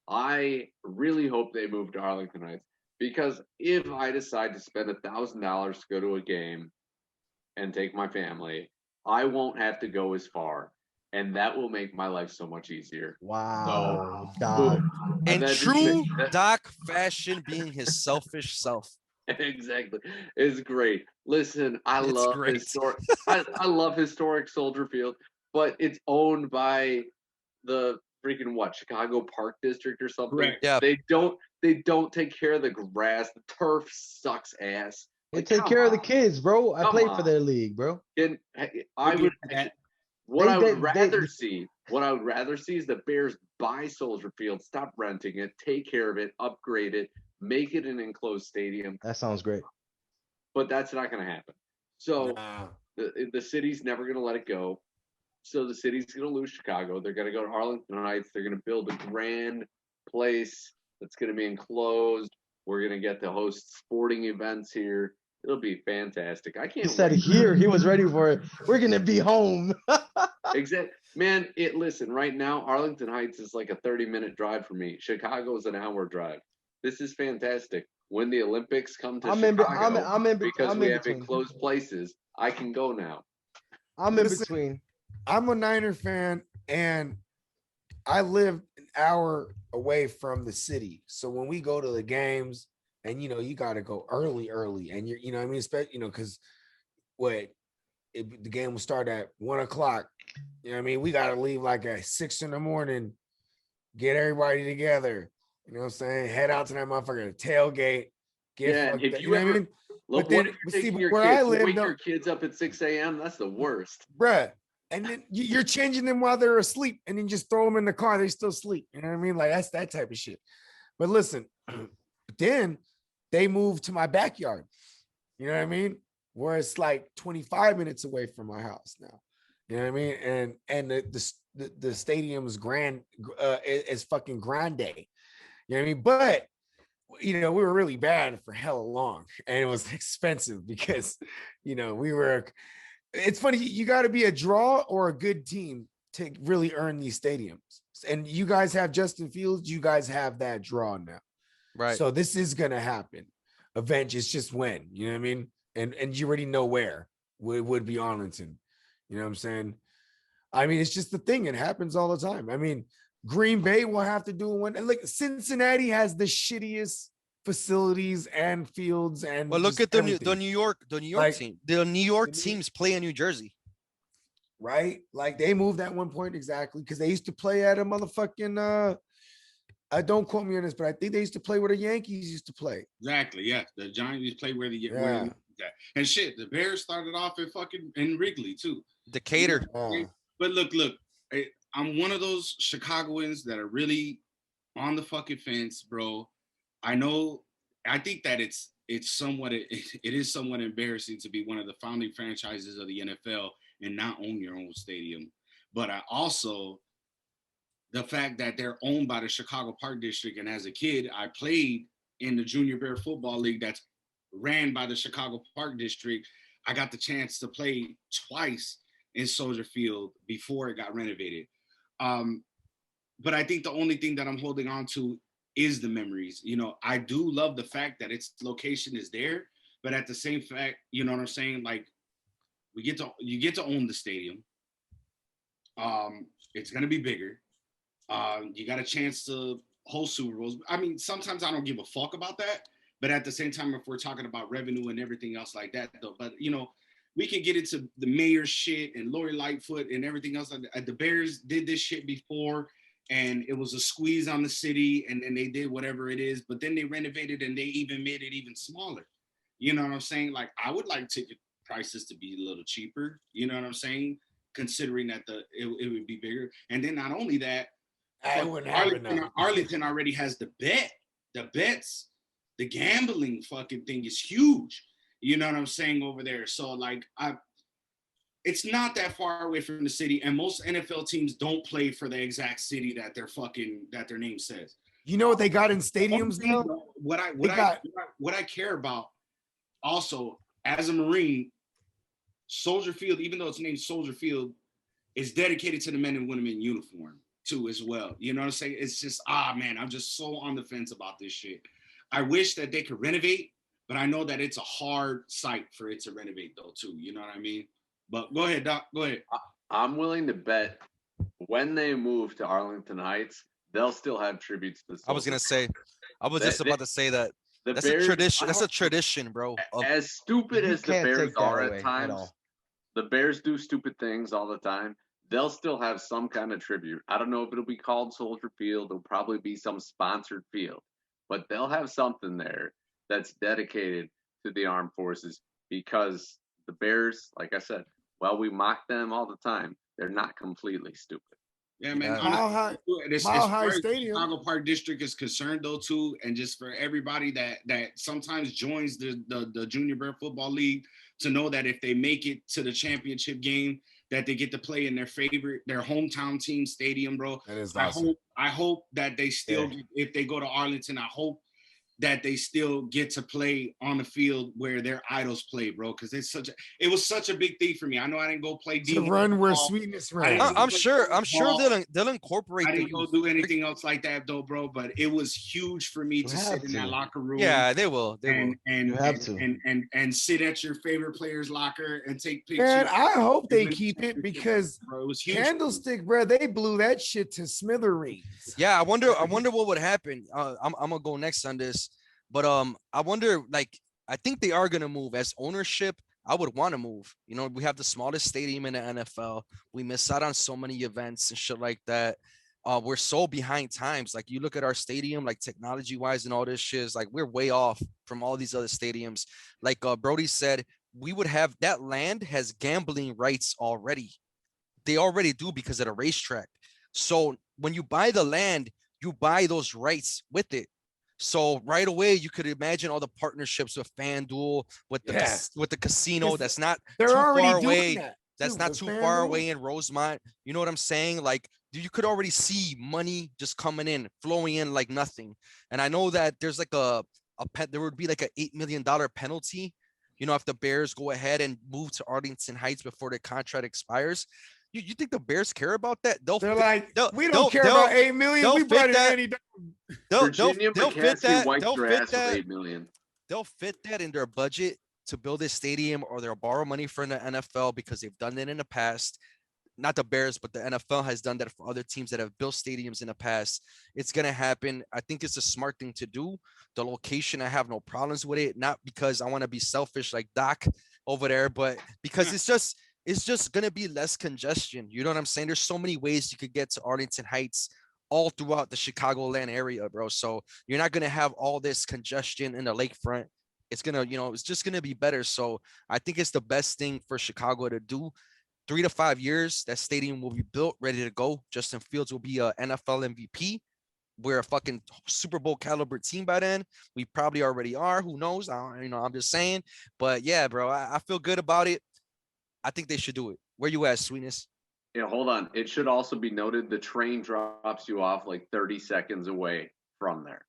I really hope they move to Arlington Heights, because if I decide to spend $1,000 to go to a game and take my family, I won't have to go as far. And that will make my life so much easier. Wow. So, in true Doc fashion, being his selfish self. Exactly. It's great. Listen, I love historic Soldier Field, but it's owned by the freaking Chicago Park District or something. Right. Yeah. They don't take care of the grass. The turf sucks ass. They take care of the kids, bro. I played for their league, bro. What I would rather see is the Bears buy Soldier Field, stop renting it, take care of it, upgrade it, make it an enclosed stadium. That sounds great. But that's not going to happen. So the city's never going to let it go. So the city's going to lose Chicago. They're going to go to Arlington Heights. They're going to build a grand place that's going to be enclosed. We're going to get to host sporting events here. It'll be fantastic. I can't. He said here he was ready for it. We're gonna be home. Exactly, man. Listen. Right now, Arlington Heights is like a 30-minute drive for me. Chicago is an hour drive. This is fantastic. When the Olympics come to Chicago, because we have enclosed places, I can go now. I'm in between. I'm a Niner fan, and I live an hour away from the city. So when we go to the games. And you got to go early, and especially because the game will start at 1:00. You know what I mean? We gotta leave like at 6 a.m, get everybody together. You know what I'm saying? Head out to that motherfucker tailgate. Yeah, Fucked if up, you know what I ever mean? look, But then, what if but you're see, taking but your where I kids, live, wake no, your kids up at 6 a.m.? That's the worst. bruh. And then you're changing them while they're asleep, and then just throw them in the car. They still sleep. You know what I mean? Like that's that type of shit. But listen, then they moved to my backyard. You know what I mean? Where it's like 25 minutes away from my house now. You know what I mean? And the stadium is grand, is fucking grande. You know what I mean? But you know, we were really bad for hella long, and it was expensive because you know we were. It's funny, you got to be a draw or a good team to really earn these stadiums. And you guys have Justin Fields, you guys have that draw now. Right. So this is gonna happen. Eventually, it's just when, you know what I mean? And you already know where it would be Arlington. You know what I'm saying? I mean, it's just the thing. It happens all the time. I mean, Green Bay will have to do one. And like Cincinnati has the shittiest facilities and fields and But look just at the New everything, York Like, team. The New York the New- teams play in New Jersey. right? Like they moved at one point exactly because they used to play at a motherfucking don't quote me on this, but I think they used to play where the Yankees used to play. Exactly. Yeah. The Giants play where Yeah. and shit. The Bears started off in Wrigley too. Decatur. But look, I'm one of those Chicagoans that are really on the fucking fence, bro. I think that it is somewhat embarrassing to be one of the founding franchises of the NFL and not own your own stadium. But I also, the fact that they're owned by the Chicago Park District, and as a kid, I played in the Junior Bear Football League that's ran by the Chicago Park District. I got the chance to play twice in Soldier Field before it got renovated. But I think the only thing that I'm holding on to is the memories. You know, I do love the fact that its location is there, but at the same fact, you know what I'm saying? Like you get to own the stadium. It's going to be bigger. You got a chance to host Super Bowls. I mean, sometimes I don't give a fuck about that, but at the same time, if we're talking about revenue and everything else like that, though, but you know, we can get into the mayor's shit and Lori Lightfoot and everything else. The Bears did this shit before, and it was a squeeze on the city, and then they did whatever it is, but then they renovated and they even made it even smaller. You know what I'm saying? Like, I would like ticket prices to be a little cheaper. You know what I'm saying? Considering that it would be bigger. And then not only that, Arlington already has the bets, the gambling fucking thing is huge. You know what I'm saying over there? So like it's not that far away from the city, and most NFL teams don't play for the exact city that their name says. You know what they got in stadiums now? What I care about also as a Marine, Soldier Field, even though it's named Soldier Field, is dedicated to the men and women in uniform too as well. You know what I'm saying? It's just man, I'm just so on the fence about this shit. I wish that they could renovate, but I know that it's a hard site for it to renovate though too. You know what I mean? But go ahead, Doc. Go ahead. I'm willing to bet when they move to Arlington Heights, they'll still have tributes to the I was just about to say that. That's Bears, a tradition. That's a tradition, bro. As stupid as the Bears are at times, all. the Bears do stupid things all the time. They'll still have some kind of tribute. I don't know if it'll be called Soldier Field. It'll probably be some sponsored field, but they'll have something there that's dedicated to the armed forces, because the Bears, like I said, while we mock them all the time, they're not completely stupid. Yeah, man. Mile High Stadium. Chicago Park District is concerned though too, and just for everybody that sometimes joins the Junior Bear Football League to know that if they make it to the championship game, that they get to play in their hometown team stadium, bro. That is awesome. I hope that they still, if they go to Arlington, I hope that they still get to play on the field where their idols play, bro. Because it was such a big thing for me. I know I didn't go play to run where sweetness ran. I'm sure they'll incorporate. I didn't go do anything else like that though, bro. But it was huge for me to sit in that locker room. Yeah, they will. And you have to and sit at your favorite player's locker and take pictures. Man, I hope they keep it because bro, it was huge. Candlestick, bro, they blew that shit to smithereens. Yeah, I wonder what would happen. I'm gonna go next on this, but I wonder, like, I think they are gonna move as ownership. I would want to move. You know, we have the smallest stadium in the NFL. We miss out on so many events and shit like that. We're so behind times. Like you look at our stadium, like technology wise and all this shit is like we're way off from all these other stadiums. Like Brody said, we would have that land has gambling rights already. They already do because of the racetrack. So when you buy the land, you buy those rights with it. So right away, you could imagine all the partnerships with FanDuel, with the casino. That's not They're too already far doing away. that. That's Dude, not with too far FanDuel. away in Rosemont. You know what I'm saying? Like you could already see money just coming in, flowing in like nothing. And I know that there's like there would be like a $8 million penalty, you know, if the Bears go ahead and move to Arlington Heights before their contract expires. You think the Bears care about that? They're like, we don't care about 8 million. We brought in Andy. Virginia they'll fit that. wiped They'll your fit ass that. with $8 million. They'll fit that in their budget to build a stadium, or they'll borrow money from the NFL because they've done it in the past. Not the Bears, but the NFL has done that for other teams that have built stadiums in the past. It's going to happen. I think it's a smart thing to do. The location, I have no problems with it. Not because I want to be selfish like Doc over there, but because it's just going to be less congestion. You know what I'm saying? There's so many ways you could get to Arlington Heights all throughout the Chicagoland area, bro. So you're not going to have all this congestion in the lakefront. It's going to, you know, it's just going to be better. So I think it's the best thing for Chicago to do. 3 to 5 years, that stadium will be built, ready to go. Justin Fields will be a NFL MVP. We're a fucking Super Bowl caliber team by then. We probably already are. Who knows? I'm just saying. But yeah, bro, I feel good about it. I think they should do it. Where you at, Sweetness? Yeah, hold on. It should also be noted the train drops you off like 30 seconds away from there.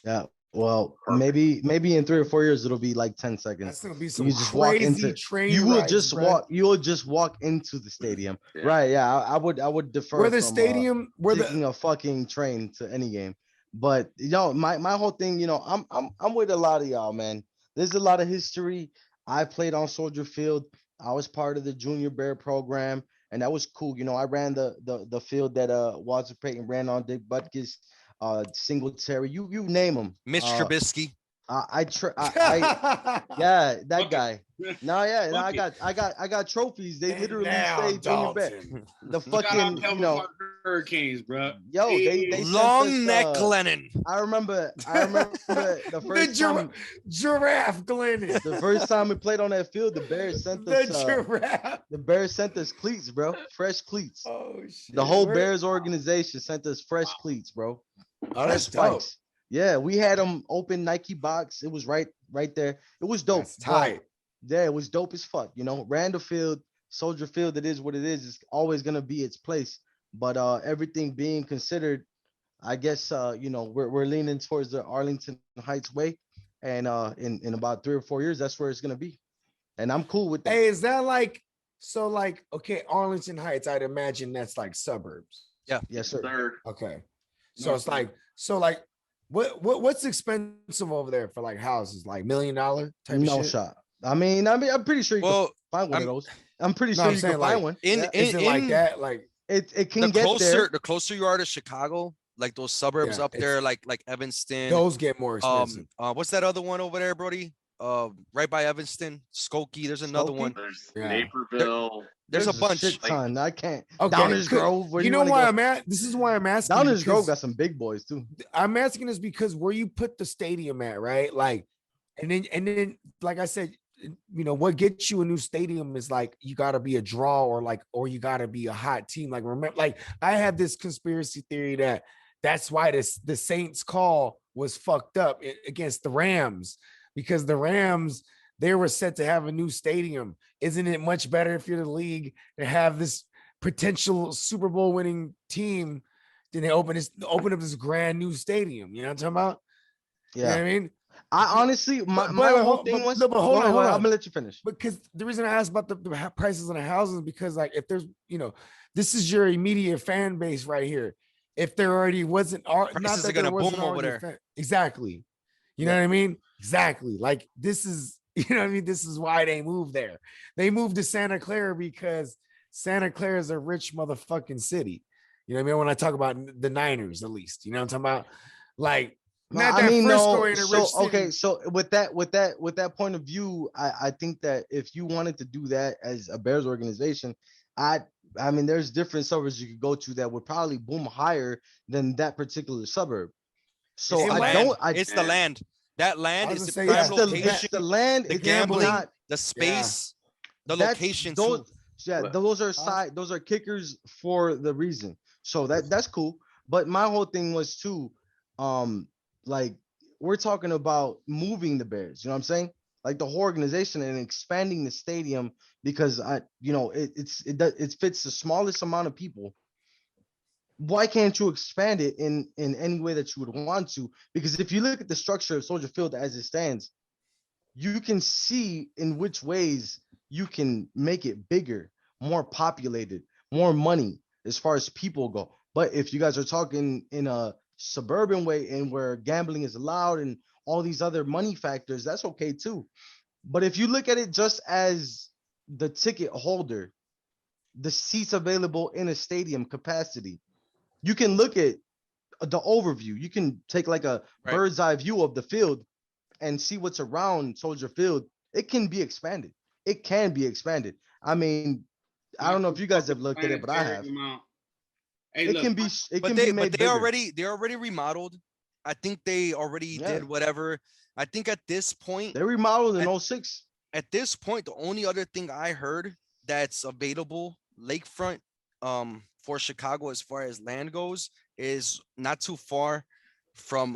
Yeah. Well, Perfect. maybe in 3 or 4 years it'll be like 10 seconds. That's gonna be some You just walk crazy into train you will rides, just bro. walk. You will just walk into the stadium. Yeah. Right? Yeah. I would defer. Where the from, stadium, where taking the a fucking train to any game. But my whole thing, I'm with a lot of y'all, man. There's a lot of history. I played on Soldier Field. I was part of the Junior Bear program, and that was cool. I ran the field that Walter Payton ran on, Dick Butkus, Singletary, you name them. Mitch Trubisky. Yeah, that guy. No, yeah, no, I got trophies. They And literally now say Junior Bear. Dalton. The Shout out fucking, to Hurricanes, bro. yo, they sent Long us, neck Lennon. I remember the first time. Giraffe Glennon. The first time we played on that field, the Bears sent The us giraffe. the Bears sent us cleats, bro. Fresh cleats. Oh shit. The whole Where- Bears organization sent us fresh cleats, bro. Oh, that's Fresh dope. spikes. Yeah, we had them open Nike box. It was right there. It was dope. That's tight. Yeah, it was dope as fuck. Randall Field, Soldier Field, it is what it is. It's always gonna be its place. But everything being considered, I guess we're leaning towards the Arlington Heights way. And in about 3 or 4 years, that's where it's gonna be. And I'm cool with that. Hey, is that okay, Arlington Heights, I'd imagine that's like suburbs. Yes, sir. Third. Okay. So it's like what's expensive over there for like houses, like $1 million type No of shit? shot. I mean, I'm pretty sure you Well, can find one of those. I'm pretty No, sure I'm you saying, can find like, one. in Yeah. Is it like that? Like It can the get there. closer you are to Chicago, like those suburbs Yeah, up there, like Evanston. those get more expensive. What's that other one over there, Brody? Right by Evanston, Skokie. There's another Skokie? one. There's Yeah. Naperville. There's a bunch. shit ton. I can't. Okay, Downers Grove. Where you know wanna why go? I'm at? This is why I'm asking. Downers Grove because got some big boys too. I'm asking this because where you put the stadium at, right? Like, and then, like I said, what gets you a new stadium is like you got to be a draw or you got to be a hot team. Like, remember, like I had this conspiracy theory that's why the Saints call was fucked up against the Rams, because the Rams, they were set to have a new stadium. Isn't it much better if you're the league to have this potential Super Bowl winning team than they open up this grand new stadium? You know what I'm talking about? You know what I mean? I honestly, my whole thing was. But hold on. I'm gonna let you finish. Because the reason I asked about the prices on the houses, because like if there's, this is your immediate fan base right here. If there already wasn't, Prices are gonna boom over there. Exactly. You know what I mean? Exactly. Like this is, This is why they moved there. They moved to Santa Clara because Santa Clara is a rich motherfucking city. You know what I mean? When I talk about the Niners, at least, you know what I'm talking about? Like, Not I that mean, Frisco no. ain't a So rich city. okay, so with that point of view, I think that if you wanted to do that as a Bears organization, I I mean, there's different suburbs you could go to that would probably boom higher than that particular suburb. It's So the It I might- land. don't. I It's the land. That land I was is the gonna say, prime it's the location. it's the land. The It's gambling, not. the space, the That's location those. too. Yeah, But- those are side. Those are kickers for the reason. So that's cool. But my whole thing was too, like we're talking about moving the Bears. You know what I'm saying? Like the whole organization and expanding the stadium because it fits the smallest amount of people. Why can't you expand it in any way that you would want to? Because if you look at the structure of Soldier Field as it stands, you can see in which ways you can make it bigger, more populated, more money as far as people go. But if you guys are talking in a suburban way and where gambling is allowed and all these other money factors, that's okay too. But if you look at it just as the ticket holder, the seats available in a stadium capacity, you can look at the overview. You can take like a Right. bird's eye view of the field and see what's around Soldier Field. It can be expanded. It can be expanded. I mean, I don't know if you guys have looked at it, but I have. Hey, It look, can be. It But can they be made but bigger. they already remodeled. I think they already Yeah. did whatever. I think at this point, They remodeled in 06. at this point, the only other thing I heard that's available lakefront for Chicago as far as land goes is not too far from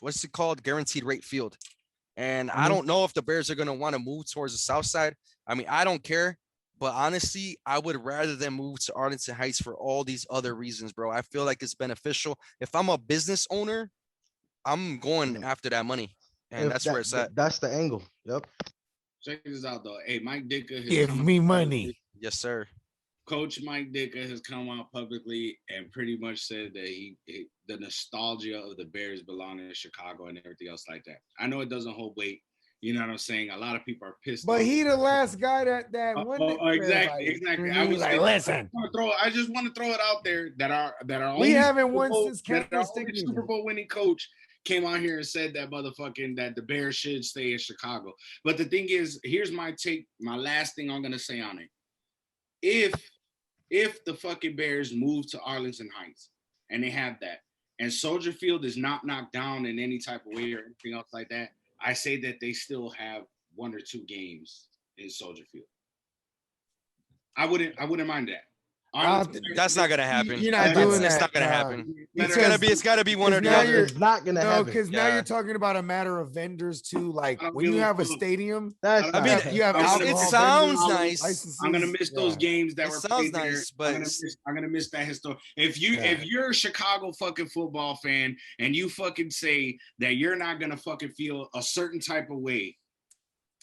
what's it called? Guaranteed rate field. And I don't know if the Bears are gonna want to move towards the south side. I mean, I don't care, but honestly, I would rather than move to Arlington Heights for all these other reasons, bro. I feel like it's beneficial. If I'm a business owner, I'm going after that money. And If that's where it's at. That's the angle. Yep. check this out though. Hey, Mike Ditka has Give come me out money. Yes, sir. Coach Mike Ditka has come out publicly and pretty much said that the nostalgia of the Bears belonging in Chicago and everything else like that. I know it doesn't hold weight. You know what I'm saying? A lot of people are pissed. But off. he the last guy that won. Exactly. I was like, listen, I just want to throw it out there that our we haven't Super won Bowl- since that our Candlestick only Music. Super Bowl winning coach came out here and said that that the Bears should stay in Chicago. But the thing is, here's my take. My last thing I'm gonna say on it. If the fucking Bears move to Arlington Heights and they have that, and Soldier Field is not knocked down in any type of way or anything else like that, I say that they still have 1 or 2 games in Soldier Field. I wouldn't mind that. That's not gonna happen. You're not That's- doing It's that, not gonna no. happen. Because- It's gotta be one or the now other. you're- It's not gonna No, happen. because now Yeah. you're talking about a matter of vendors too. Like I don't when you give a have a fuck. stadium, That's I not mean, happening. you have It alcohol sounds vendors, nice. licenses, I'm gonna miss those yeah. games that It were sounds played there. nice, but I'm gonna miss that history. If you're a Chicago fucking football fan and you fucking say that you're not gonna fucking feel a certain type of way,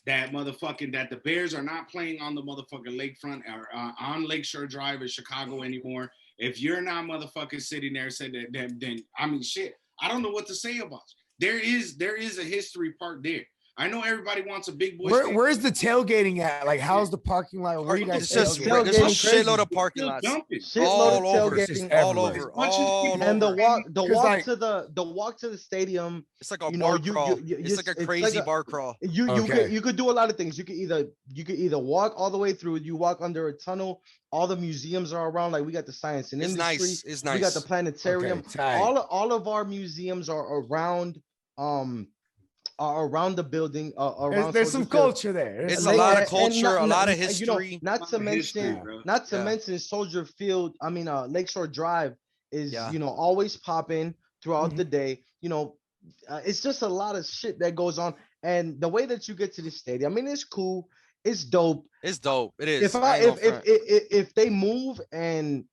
that the Bears are not playing on the motherfucking lakefront or on Lakeshore Drive in Chicago anymore. If you're not motherfucking sitting there saying that, then I mean shit. I don't know what to say about it. There is a history part there. I know everybody wants a big boy. Where's the tailgating at? Like, how's the parking lot? Where you guys It's just tailgating? there's a Tailgating crazy. shitload of parking Still lots jumping. Shitload all of over, tailgating all everywhere. over, As much as all people- and the over. walk Because, like- to the walk to the stadium. It's like a you know, bar you- crawl. you- It's like a it's crazy like a- bar crawl. Okay. You could do a lot of things. You could either walk all the way through. You walk under a tunnel. All the museums are around. Like we got the science and It's industry. nice. It's We got the nice. planetarium. Okay, tight. All of our museums are around the building. Around There's some Soldier Field. It's culture there. a And lot they- of culture, a lot of history. not to History, mention, bro. not to Yeah. mention Soldier Field. I mean, Lakeshore Drive is Yeah. always popping throughout Mhm. the day. It's just a lot of shit that goes on, and the way that you get to the stadium, I mean, it's cool, it's dope. It's dope. It is. If I ain't gonna front. if they move and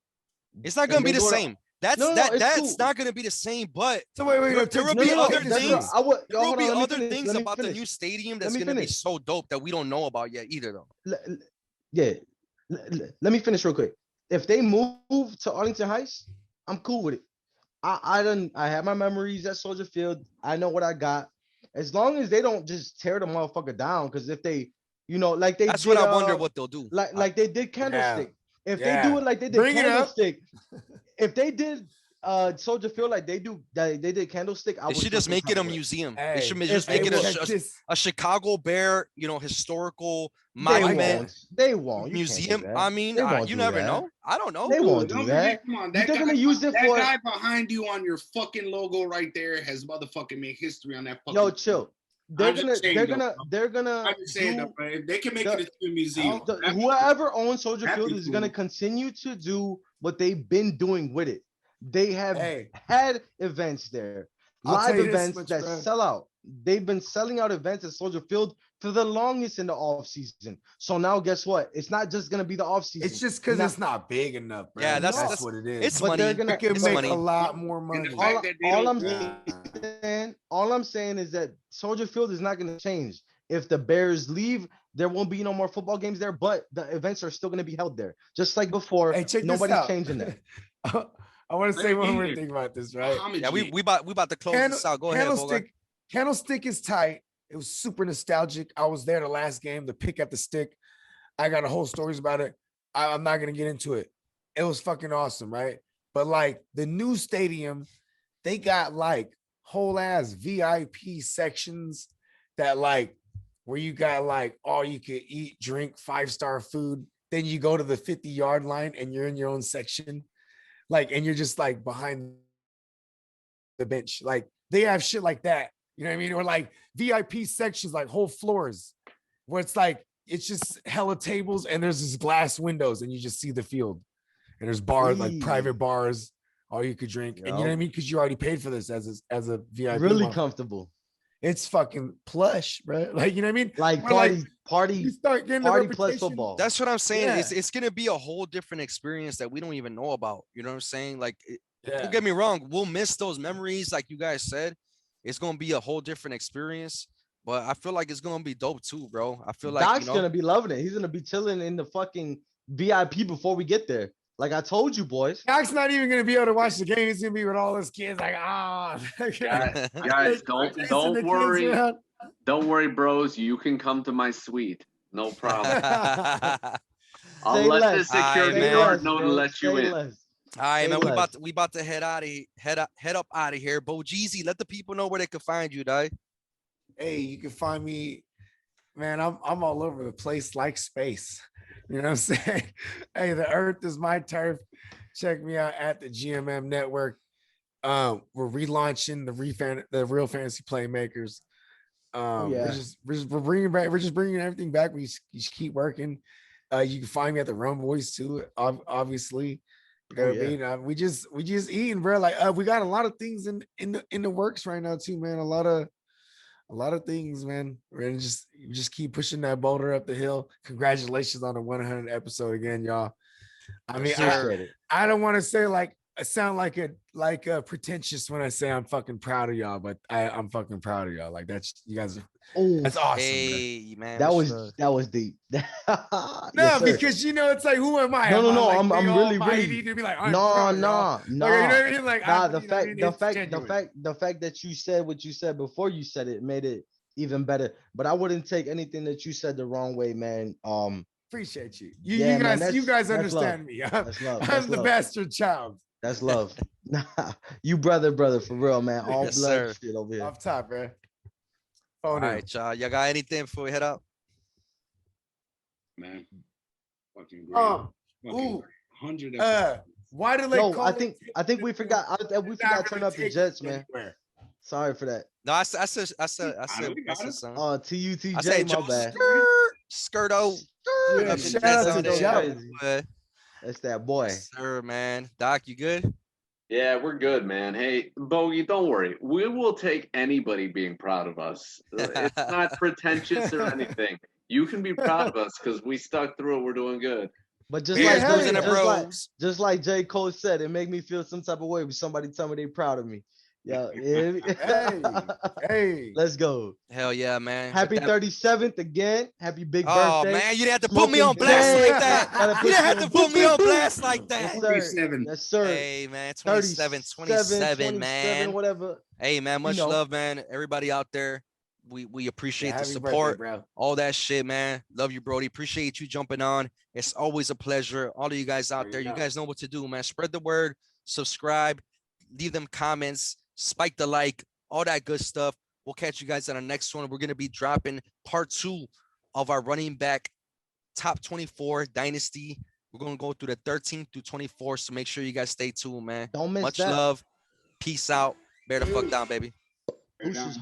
It's not gonna be they the go to- same. That's No, that's cool. not gonna be the same. But So wait, There will no, be no, other that's things. right. I would. there will hold be on, let me other finish, things let me about the finish. new stadium Let that's me gonna be finish. so dope that we don't know about yet either, though. Yeah. Let me finish real quick. If they move to Arlington Heights, I'm cool with it. I have my memories at Soldier Field. I know what I got. As long as they don't just tear the motherfucker down, because if they, like they That's did, what I wonder what they'll do. like they did Candlestick. If they Yeah. do it like they did Bring it up. Candlestick, if they did Soldier Field like they did Candlestick, I They would should just feel make it a some type of way. museum. Hey, They should if just they make it would- a Chicago Bear, historical They monument won't. They won't. You can't do museum. that. I mean, They won't you do never that. know. I don't know. They won't do Don't that. forget, come on, They're that gonna guy, use it that for. guy behind you on your fucking logo right there has motherfucking made history on that fucking. Yo, chill. They're I'm gonna. just saying, They're though, gonna. They're gonna. I'm just saying do- that, bro. If they can make the- it a museum, Whoever owns Soldier that'd Field be is gonna cool. continue to do what they've been doing with it. They have Hey, had events there, I'll live tell you this events much, that bro. sell out. They've been selling out events at Soldier Field for the longest in the off season. So now, guess what? It's not just gonna be the off season. it's just because Now- it's not big enough, bro. Yeah, that's- what it is. It's But money. they're gonna- It can It's make money. a lot more And money. the fact that they all I'm saying is that Soldier Field is not going to change. If the Bears leave, there won't be no more football games there, but the events are still going to be held there, just like before. Hey, check Nobody's this out. changing that. I want to Let say me one more hear. thing about this, right? Yeah, we about to close this out. Go ahead, Bogart. Candlestick is tight. It was super nostalgic. I was there the last game, the pick at the stick. I got a whole stories about it. I'm not gonna get into it. It was fucking awesome, right? But like the new stadium, they got like whole ass VIP sections that like where you got like all you could eat, drink, 5-star food. Then you go to the 50-yard line and you're in your own section. Like, and you're just like behind the bench. Like they have shit like that. You know what I mean? Or like VIP sections, like whole floors where it's like, it's just hella tables and there's this glass windows and you just see the field. And there's bars, like private bars, all you could drink. And you know what I mean? Because you already paid for this as a VIP. Really model. comfortable. It's fucking plush, bro. Like, you know what I mean? Like Or party, you start getting the party plus reputation. football. That's what I'm saying. Yeah. It's gonna be a whole different experience that we don't even know about. You know what I'm saying? Like, Yeah. don't get me wrong, we'll miss those memories, like you guys said. It's gonna be a whole different experience, but I feel like it's gonna be dope too, bro. I feel like Doc's gonna be loving it. He's gonna be chilling in the fucking VIP before we get there. Like I told you, boys. Doc's not even gonna be able to watch the game. He's gonna be with all his kids, like, Guys, Chasing don't the don't kids worry. around. Don't worry, bros. You can come to my suite. No problem. I'll Say let the less. security Say guard less, know to bro. let you Say in. less. All right, Say man. less. We about to head up out of here. Bo Jeezy, let the people know where they can find you, dog. Hey, you can find me, man. I'm all over the place like space. You know what I'm saying? Hey, the earth is my turf. Check me out at the GMM Network. We're relaunching the Real Fantasy Playmakers. Yeah. We're bringing back. We're just bringing everything back. We just keep working. You can find me at the Rum Boys too. Obviously, you know what I mean. We just eating, bro. Like we got a lot of things in the works right now too, man. A lot of things, man. We're gonna just keep pushing that boulder up the hill. Congratulations on the 100 episode again, y'all. I mean, I don't want to say like I sound like a pretentious when I say I'm fucking proud of y'all, but I'm fucking proud of y'all. Like that's you guys. That's awesome. Hey, man. That what's was deep. No, Yes, sir. because it's like, who am I? No, Am no, I, no, like, I'm big really, almighty really. to be like, I'm No, proud of y'all? no, Like, you know no. what I mean? Like, Nah, I'm- you know what I mean? It's genuine. the fact that you said what you said before you said it made it even better. But I wouldn't take anything that you said the wrong way, man. Appreciate you. Yeah, You man, guys, you guys that's understand love. me. That's love. I'm That's the love. bastard child. That's love. Nah, you brother for real, man. All Yes, blood sir. shit over here. Off top, bro. All Phone in. right, y'all. Y'all got anything before we head up? man. Fucking great. Fucking ooh, great. 100 why do they No, call I it- think we forgot. We It's not forgot to turn gonna up the take Jets, you man. anywhere. Sorry for that. No, I said we got it. son. TUTJ, I said my Joe bad. Skirto. Yeah, Up the shout Jets out on to there. Joe. Boy. That's that boy. Yes, sir, man. Doc, you good? Yeah, we're good, man. Hey, Bogey, don't worry. We will take anybody being proud of us. It's not pretentious or anything. You can be proud of us because we stuck through it. We're doing good. But just Beers, like booze, and the bros. just like J. Cole said, it made me feel some type of way when somebody tell me they proud of me. Yeah, Hey, Let's go. Hell yeah, man. Happy With that- 37th again. Happy big Oh birthday. man, you didn't have to put me on Smoking blast J. like that. Gotta You didn't have you to on- put me on blast like Yes, that. sir. 27. Yes, sir. Hey man, 27, 27, man. Whatever. Hey man, much know. love, man. Everybody out there, we appreciate the happy birthday, support, bro. all that shit, man. Love you, Brody. Appreciate you jumping on. It's always a pleasure. All of you guys out there, you guys know what to do, man. Spread the word, subscribe, leave them comments, spike the like, all that good stuff. We'll catch you guys on the next one. We're going to be dropping part 2 of our running back top 24 dynasty. We're going to go through the 13th through 24th. So make sure you guys stay tuned, man. Don't miss Much that. love. Peace out. Bear the fuck down, baby. Bear down.